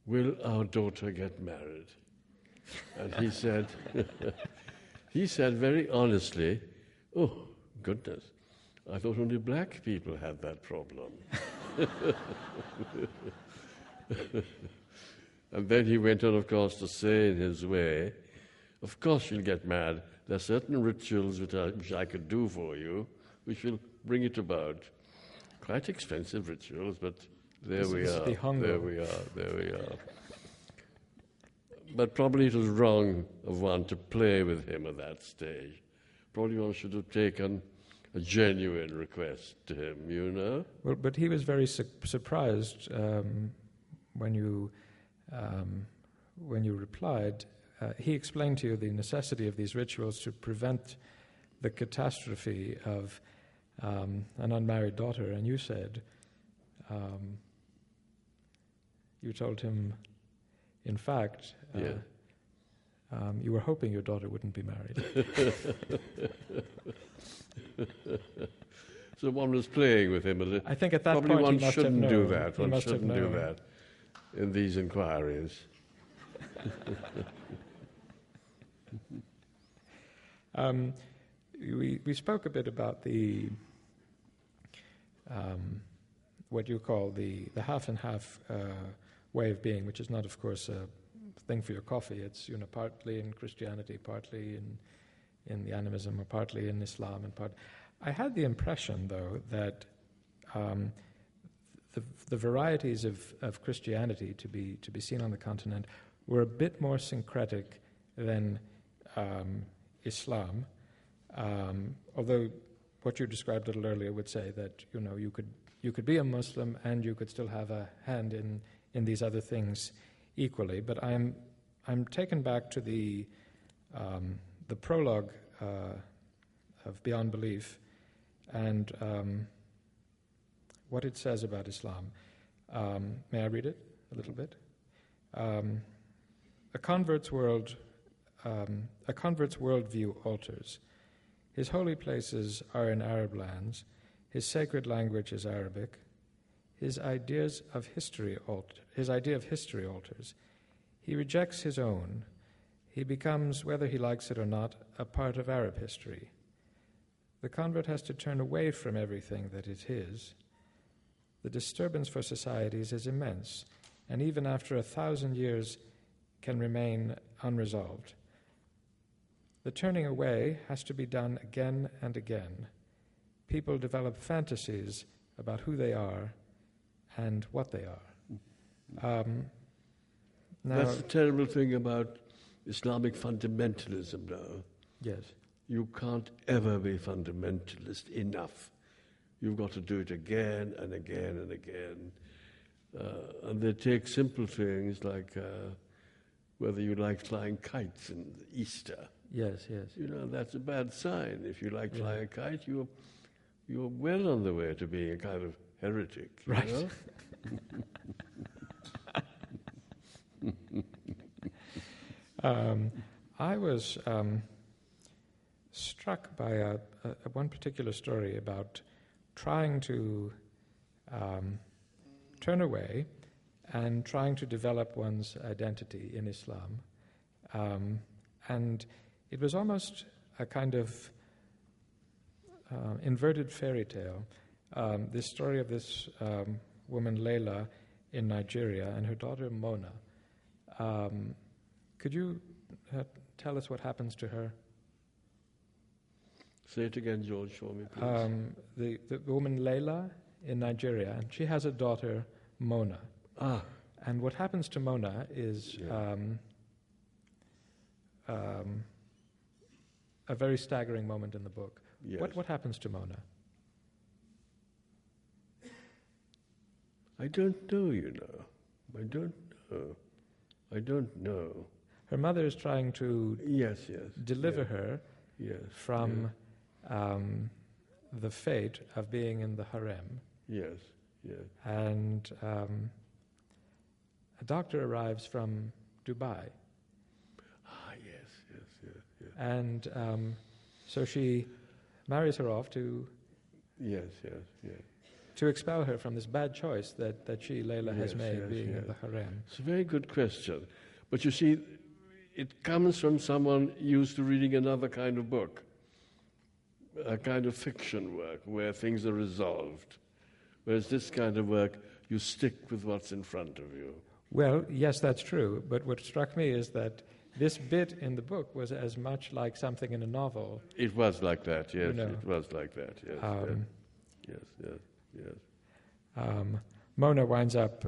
will our daughter get married? And he said, very honestly, oh, goodness, I thought only black people had that problem. And then he went on, of course, to say in his way, of course you'll get married. There are certain rituals which I could do for you, which will bring it about. Quite expensive rituals, but there we are. But probably it was wrong of one to play with him at that stage. Probably one should have taken a genuine request to him, Well, but he was very surprised when you replied. He explained to you the necessity of these rituals to prevent the catastrophe of an unmarried daughter, and you said, you told him, in fact, you were hoping your daughter wouldn't be married. So one was playing with him a little. I think at that probably point one he must have shouldn't known. do that. He One must have shouldn't do known. that in these inquiries. We spoke a bit about the what you call the half and half way of being, which is not, of course, a thing for your coffee. It's partly in Christianity, partly in the animism, or partly in Islam, and part. I had the impression, though, that the varieties of Christianity to be seen on the continent were a bit more syncretic than Islam. Although what you described a little earlier would say that you could be a Muslim and you could still have a hand in these other things equally. But I'm taken back to the prologue of Beyond Belief and what it says about Islam. May I read it a little bit? A convert's worldview alters. His holy places are in Arab lands. His sacred language is Arabic. His idea of history alters. He rejects his own. He becomes, whether he likes it or not, a part of Arab history. The convert has to turn away from everything that is his. The disturbance for societies is immense, and even after 1,000 years can remain unresolved. The turning away has to be done again and again. People develop fantasies about who they are and what they are. Now, that's the terrible thing about Islamic fundamentalism now. Yes. You can't ever be fundamentalist enough. You've got to do it again and again and again. And they take simple things like whether you like flying kites in Easter. Yes. That's a bad sign. If you like flying a kite, you're you're well on the way to being a kind of heretic, Right. you know? I was struck by one particular story about trying to turn away and trying to develop one's identity in Islam. And it was almost a kind of inverted fairy tale. This story of this woman, Layla, in Nigeria, and her daughter, Mona. Could you tell us what happens to her? Say it again, George, for me, please. The woman, Layla, in Nigeria, and she has a daughter, Mona. And what happens to Mona is a very staggering moment in the book. Yes. What happens to Mona? I don't know, you know. I don't know. Her mother is trying to deliver her from the fate of being in the harem. Yes. And a doctor arrives from Dubai. Yes. And so she marries her off to expel her from this bad choice that she, Layla, has made being in the harem. It's a very good question. But you see, it comes from someone used to reading another kind of book, a kind of fiction work where things are resolved. Whereas this kind of work, you stick with what's in front of you. Well, yes, that's true. But what struck me is that this bit in the book was as much like something in a novel. It was like that, yes. You know. It was like that, yes. Yes. Mona winds up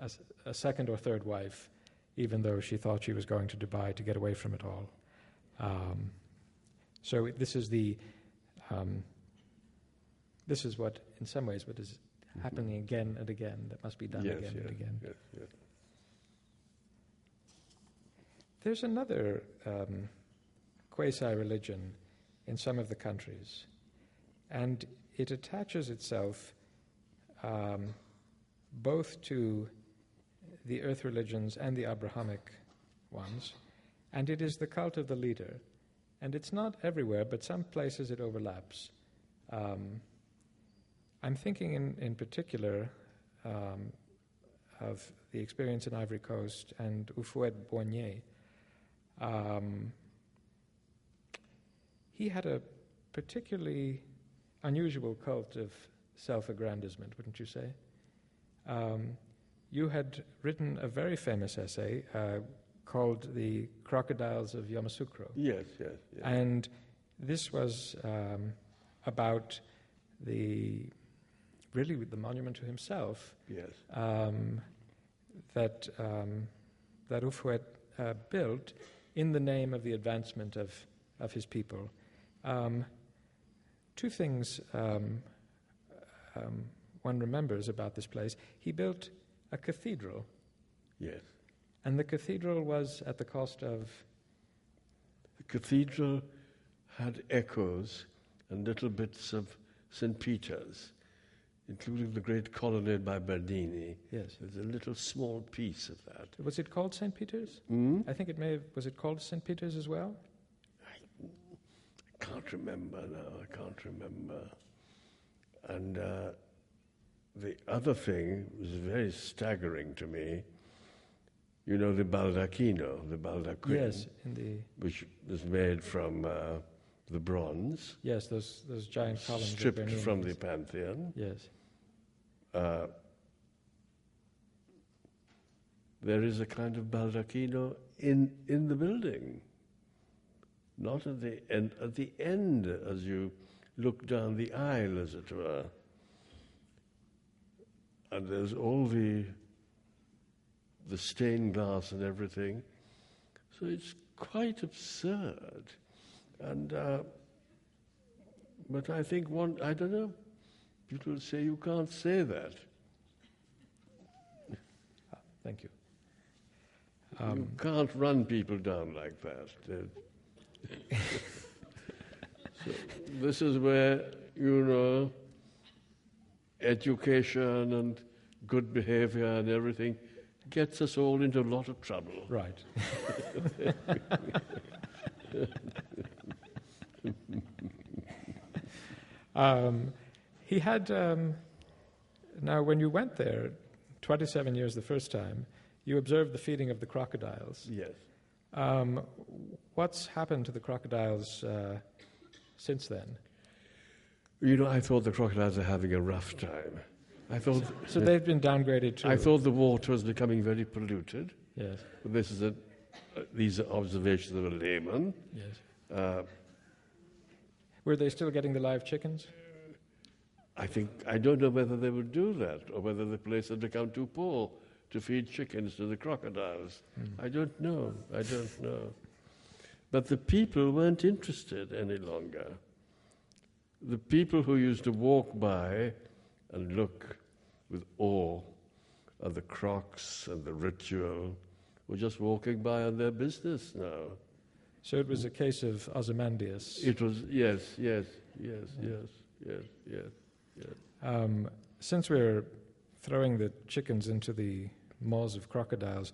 as a second or third wife, even though she thought she was going to Dubai to get away from it all. So this is this is what, in some ways, what is happening again and again, that must be done again and again. Yes. There's another quasi-religion in some of the countries, and it attaches itself both to the earth religions and the Abrahamic ones, and it is the cult of the leader. And it's not everywhere, but some places it overlaps. I'm thinking in particular of the experience in Ivory Coast and Houphouët Boigny. He had a particularly unusual cult of self-aggrandizement, wouldn't you say? You had written a very famous essay called The Crocodiles of Yamoussoukro. Yes. And this was about the monument to himself. Yes. That Houphouët built in the name of the advancement of his people. Two things one remembers about this place. He built a cathedral. Yes. And the cathedral was at the cost of... The cathedral had echoes and little bits of St. Peter's, including the great colonnade by Bernini. Yes. There's a little small piece of that. Was it called St. Peter's? I think it may have... Was it called St. Peter's as well? I can't remember now. I can't remember. And the other thing was very staggering to me. You know the baldacchino, the baldachin, Yes, which was made from the bronze. Yes, those giant columns. Stripped from the Pantheon. Yes. There is a kind of baldacchino in the building. Not at the end as you look down the aisle, as it were. And there's all the stained glass and everything. So it's quite absurd. And but I think I don't know, people say you can't say that. Thank you. You can't run people down like that. This is where, education and good behavior and everything gets us all into a lot of trouble. Right. He had, now when you went there, 27 years the first time, you observed the feeding of the crocodiles. Yes. What's happened to the crocodiles since then? I thought the crocodiles are having a rough time. So they've been downgraded too? I thought the water was becoming very polluted. Yes. But these are observations of a layman. Yes. Were they still getting the live chickens? I don't know whether they would do that or whether the place had become too poor to feed chickens to the crocodiles. I don't know. But the people weren't interested any longer. The people who used to walk by and look with awe at the crocs and the ritual were just walking by on their business now. So it was a case of Ozymandias. It was, yes. Since we're throwing the chickens into the maws of crocodiles,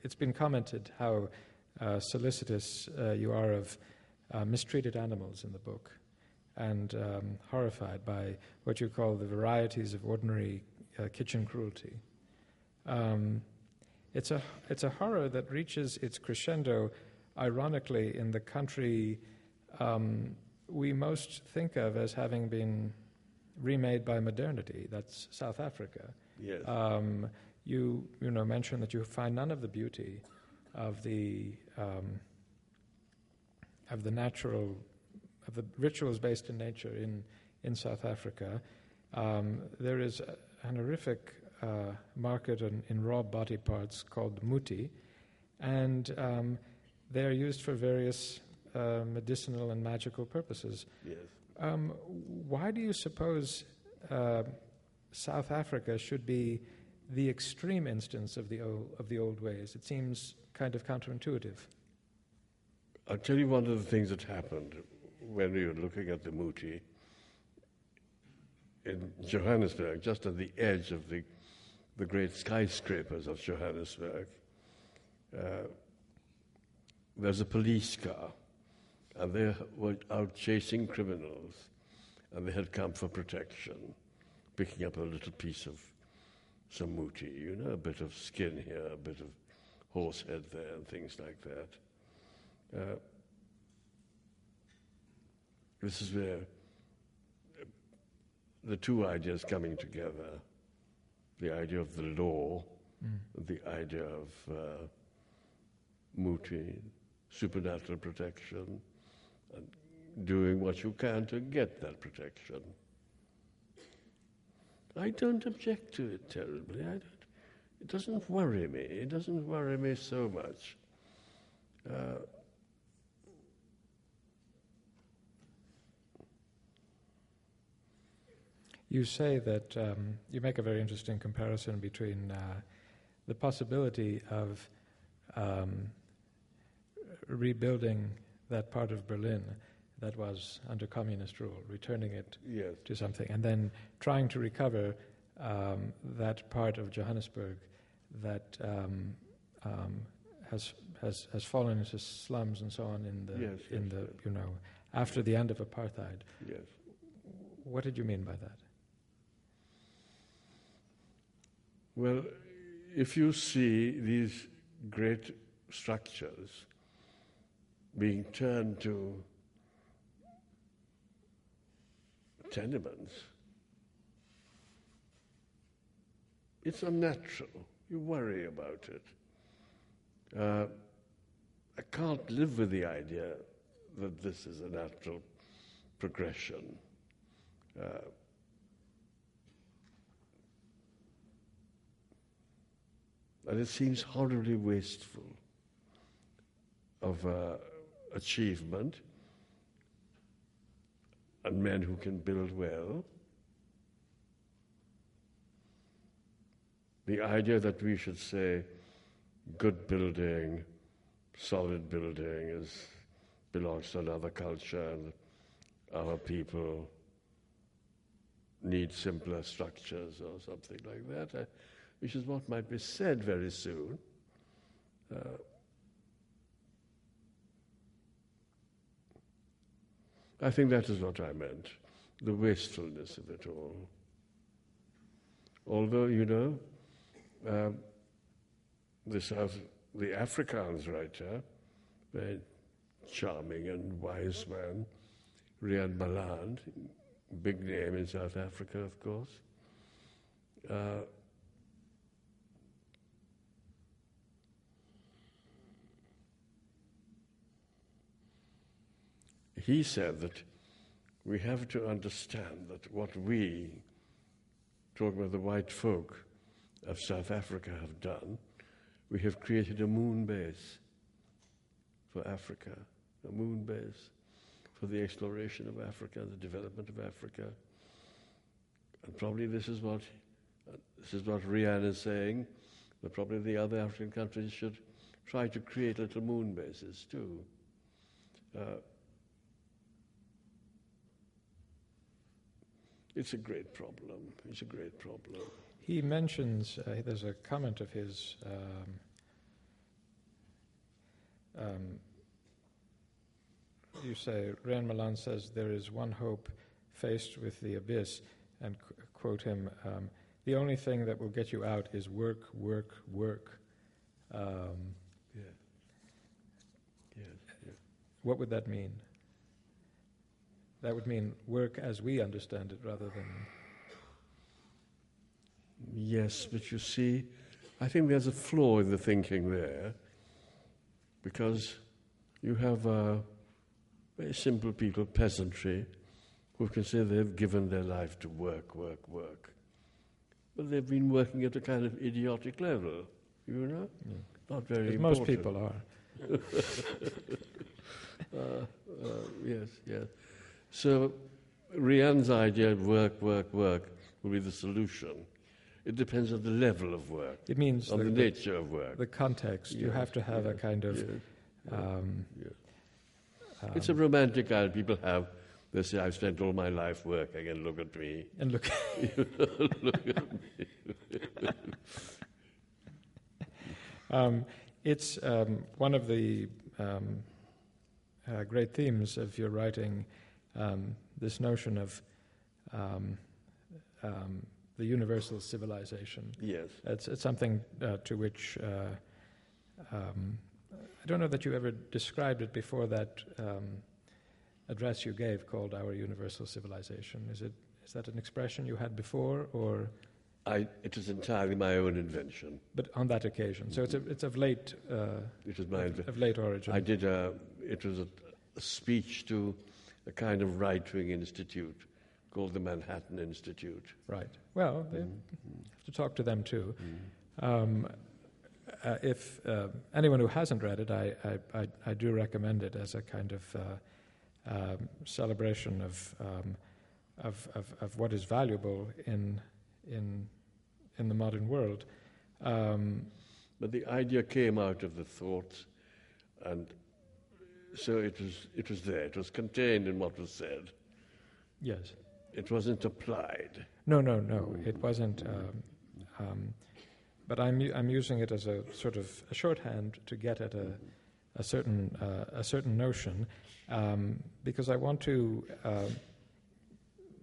it's been commented how solicitous you are of mistreated animals in the book, and horrified by what you call the varieties of ordinary kitchen cruelty. It's a horror that reaches its crescendo, ironically, in the country we most think of as having been remade by modernity. That's South Africa. Yes. You mentioned that you find none of the beauty of the rituals based in nature in South Africa. There is an horrific market in raw body parts called muti, and they are used for various medicinal and magical purposes. Yes. Why do you suppose South Africa should be the extreme instance of the old ways? It seems kind of counterintuitive. I'll tell you one of the things that happened when we were looking at the muti in Johannesburg, just at the edge of the great skyscrapers of Johannesburg. There's a police car, and they were out chasing criminals, and they had come for protection, picking up a little piece of some muti, a bit of skin here, a bit of horse head there, and things like that. This is where the two ideas coming together, the idea of the law, the idea of muti, supernatural protection, and doing what you can to get that protection. I don't object to it terribly. It doesn't worry me. It doesn't worry me so much. You say that you make a very interesting comparison between the possibility of rebuilding that part of Berlin that was under communist rule, returning it to something, and then trying to recover that part of Johannesburg that has fallen into slums and so on after the end of apartheid. Yes. What did you mean by that? Well, if you see these great structures being turned to tenements, it's unnatural. You worry about it. I can't live with the idea that this is a natural progression. And it seems horribly wasteful of achievement and men who can build well. The idea that we should say good building, solid building is belongs to another culture and our people need simpler structures or something like that, which is what might be said very soon. I think that is what I meant, the wastefulness of it all. Although, the Afrikaans writer, very charming and wise man, Riyad Malan, big name in South Africa, of course. He said that we have to understand that what we, talking about the white folk of South Africa, have done, we have created a moon base for Africa, a moon base for the exploration of Africa, the development of Africa. And probably this is what Rian is saying, that probably the other African countries should try to create little moon bases too. It's a great problem. It's a great problem. He mentions, there's a comment of his, you say, Ryan Malan says, there is one hope faced with the abyss, and quote him, the only thing that will get you out is work, work, work. Yes. What would that mean? That would mean work as we understand it rather than... Yes, but you see, I think there's a flaw in the thinking there, because you have very simple people, peasantry, who can say they've given their life to work, work, work. But they've been working at a kind of idiotic level, Not very important. Most people are. Yes. So Rian's idea of work, work, work will be the solution. It depends on the level of work. It means on the nature of work. The context. You have to have a kind of... It's a romantic idea people have. They say, I've spent all my life working, and look at me. And look... Look at me. It's one of the great themes of your writing, this notion of the universal civilization. Yes. It's something to which I don't know that you ever described it before that address you gave called Our Universal Civilization. Is that an expression you had before, or? It is entirely my own invention. But on that occasion, so it's of late. It is my of late origin. I did it was a speech to a kind of right-wing institute called the Manhattan Institute. Right. Well, they have to talk to them too. If anyone who hasn't read it, I do recommend it as a kind of celebration of what is valuable in the modern world. But the idea came out of the thoughts, and so it was there. It was contained in what was said. Yes. It wasn't applied. No. It wasn't. But I'm using it as a sort of a shorthand to get at a certain notion, because I want to,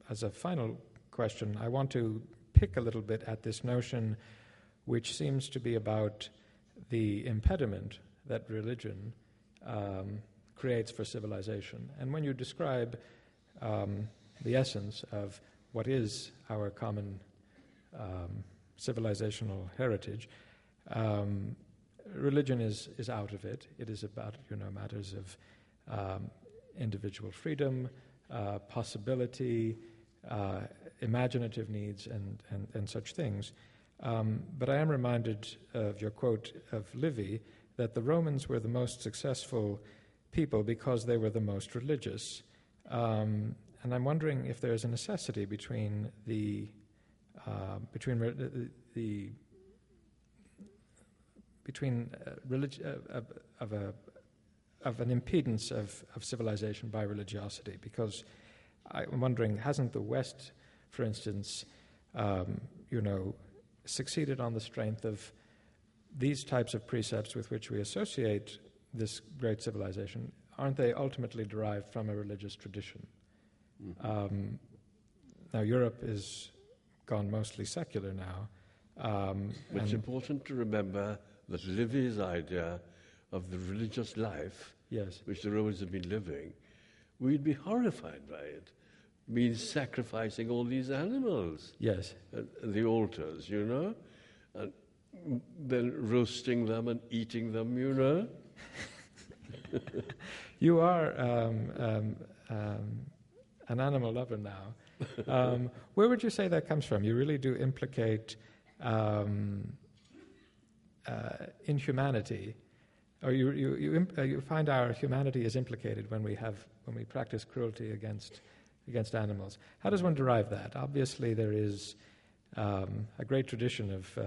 as a final question, I want to pick a little bit at this notion, which seems to be about the impediment that religion creates for civilization. And when you describe the essence of what is our common civilizational heritage, religion is out of it. It is about matters of individual freedom, possibility, imaginative needs, and such things. But I am reminded of your quote of Livy that the Romans were the most successful people because they were the most religious. And I'm wondering if there is a necessity between an impedance of civilization by religiosity, because I'm wondering, hasn't the West, for instance, succeeded on the strength of these types of precepts with which we associate this great civilization? Aren't they ultimately derived from a religious tradition? Mm-hmm. Now, Europe is gone mostly secular now. It's important to remember that Livy's idea of the religious life, yes, which the Romans have been living, we'd be horrified by it. Means sacrificing all these animals. Yes. At the altars, and then roasting them and eating them, You are an animal lover now. Where would you say that comes from? You really do implicate inhumanity, or you find our humanity is implicated when we practice cruelty against animals. How does one derive that? Obviously, there is a great tradition of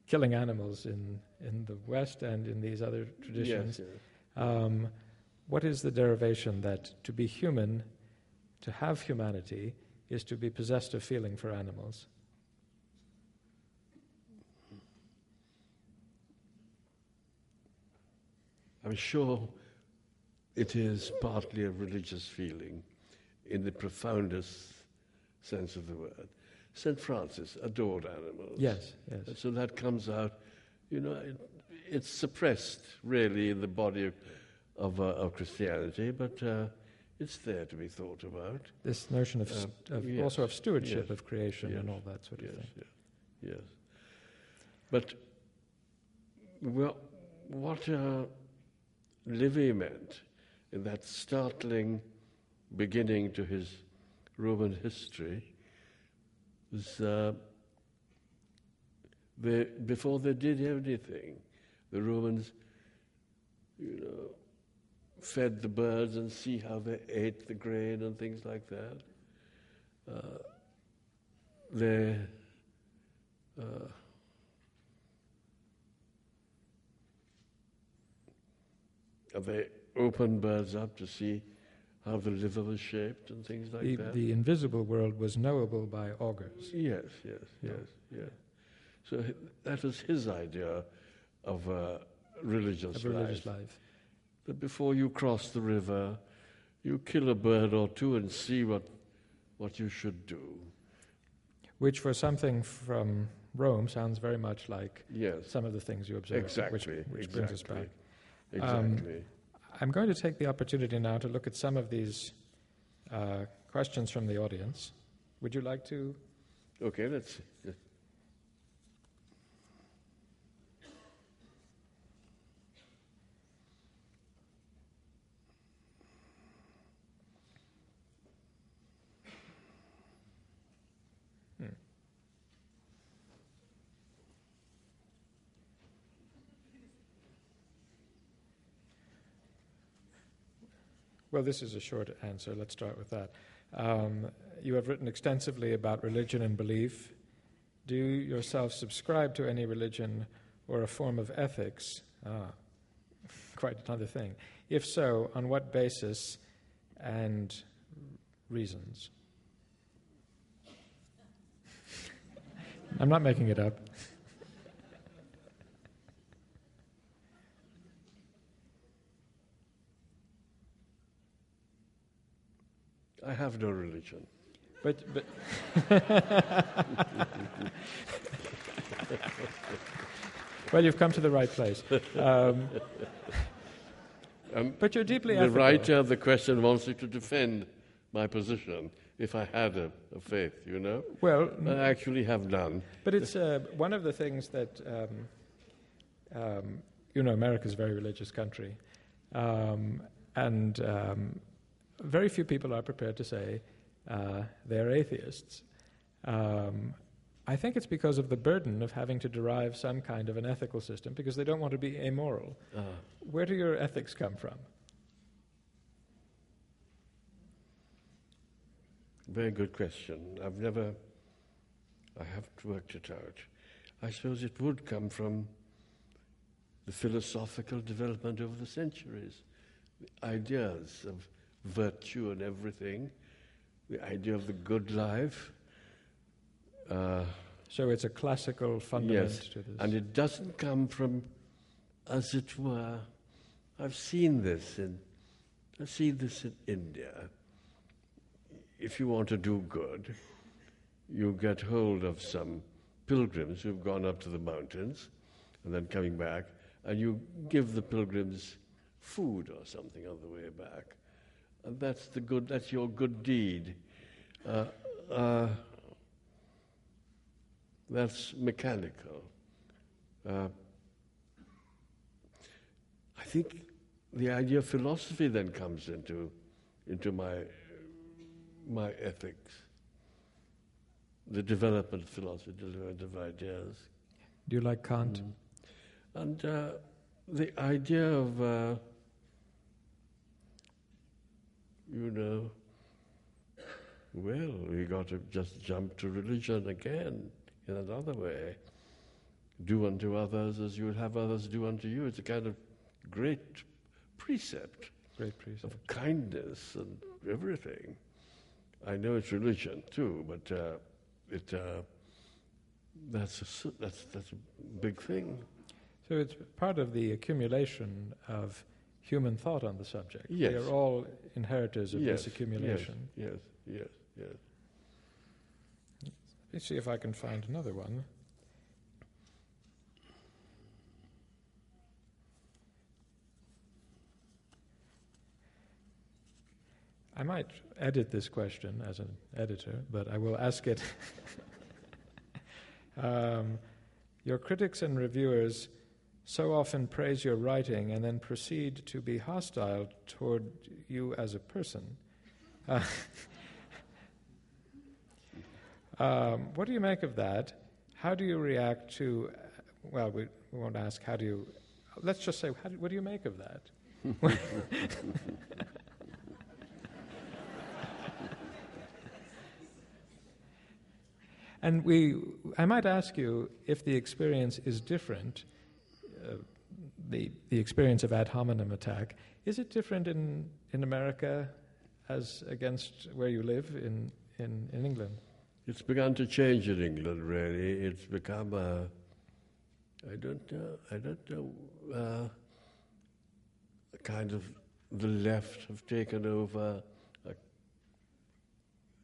killing animals in the West and in these other traditions. Yes. What is the derivation that to be human, to have humanity, is to be possessed of feeling for animals? I'm sure it is partly a religious feeling in the profoundest sense of the word. St. Francis adored animals. Yes, yes. And so that comes out, it's suppressed really in the body of Christianity, but it's there to be thought about. This notion of yes, also of stewardship yes, of creation yes, and all that sort of thing. Yes. But what Livy meant in that startling beginning to his Roman history was before they did anything, the Romans, fed the birds and see how they ate the grain and things like that. They opened birds up to see how the liver was shaped and things like that. The invisible world was knowable by augurs. Yes. So that was his idea of a religious life. That before you cross the river, you kill a bird or two and see what you should do. Which for something from Rome sounds very much like yes. some of the things you observe. Exactly. Which brings us back. Exactly. I'm going to take the opportunity now to look at some of these questions from the audience. Would you like to? Okay, let's see. Well, this is a short answer. Let's start with that. You have written extensively about religion and belief. Do you yourself subscribe to any religion or a form of ethics? Quite another thing. If so, on what basis and reasons? I'm not making it up. I have no religion. But well, you've come to the right place. But you're deeply ethical. The writer of the question wants me to defend my position if I had a faith, Well, I actually have none. But it's one of the things that, America's a very religious country. And very few people are prepared to say they're atheists. I think it's because of the burden of having to derive some kind of an ethical system, because they don't want to be amoral. Where do your ethics come from? Very good question. I haven't worked it out. I suppose it would come from the philosophical development over the centuries. ideas of virtue and everything, the idea of the good life. So it's a classical fundament Yes, to this. and it doesn't come from, as it were, I've seen this in India. If you want to do good, you get hold of some pilgrims who've gone up to the mountains and then coming back, and you give the pilgrims food or something on the way back. And that's your good deed. That's mechanical. I think the idea of philosophy then comes into my ethics. The development of philosophy, development of ideas. Do you like Kant? And the idea of, well, we got to just jump to religion again in another way. Do unto others as you would have others do unto you. It's a kind of great precept. Great precept. Of kindness and everything. I know it's religion too, but that's a big thing. So it's part of the accumulation of human thought on the subject. Yes. We are all inheritors of this accumulation. Yes. Let me see if I can find another one. I might edit this question as an editor, but I will ask it. Your critics and reviewers so often praise your writing and then proceed to be hostile toward you as a person. What do you make of that? How do you react to, well, we won't ask how do you, let's just say, what do you make of that? And I might ask you if the experience is different, the experience of ad hominem attack, is it different in America as against where you live in England? It's begun to change in England, really. It's become I don't know, kind of the left have taken over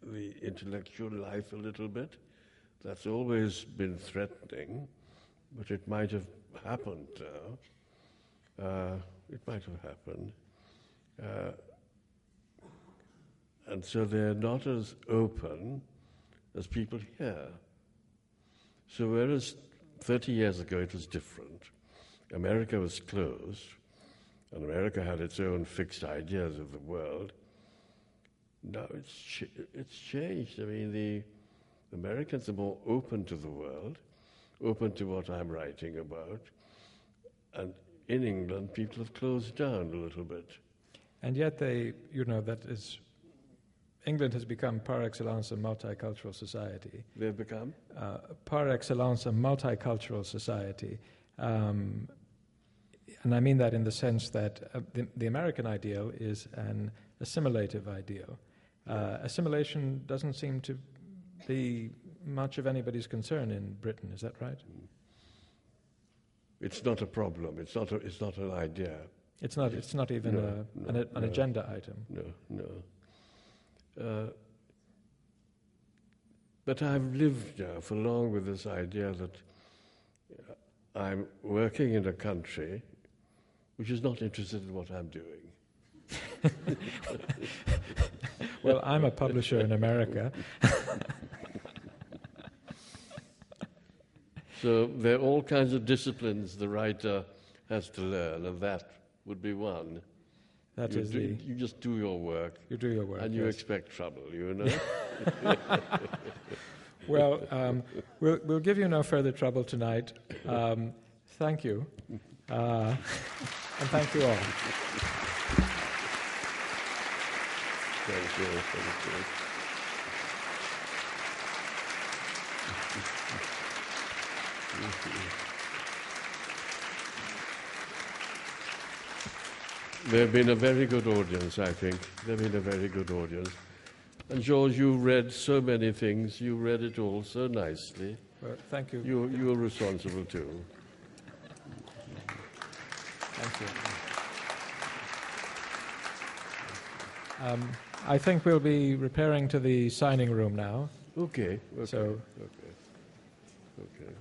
the intellectual life a little bit. That's always been threatening, but it might have happened now. It might have happened. And so they're not as open as people here. So whereas 30 years ago it was different, America was closed, and America had its own fixed ideas of the world, now it's changed. I mean, the Americans are more open to the world, open to what I'm writing about, and in England people have closed down a little bit. And yet England has become par excellence a multicultural society. They've become? Par excellence a multicultural society. And I mean that in the sense that the American ideal is an assimilative ideal. Assimilation doesn't seem to be much of anybody's concern in Britain, is that right? It's not a problem. It's not an idea. It's not even an agenda item. No. But I've lived now for long with this idea that I'm working in a country which is not interested in what I'm doing. Well, I'm a publisher in America. So there are all kinds of disciplines the writer has to learn, and that would be one. You just do your work. You do your work, and you yes. expect trouble, you know. Well, we'll give you no further trouble tonight. Thank you, and thank you all. Thank you. Thank you. They've been a very good audience, I think. They've been a very good audience. And George, you read so many things. You read it all so nicely. Well, thank you. You were responsible too. Thank you. I think we'll be repairing to the signing room now. Okay. So- Okay.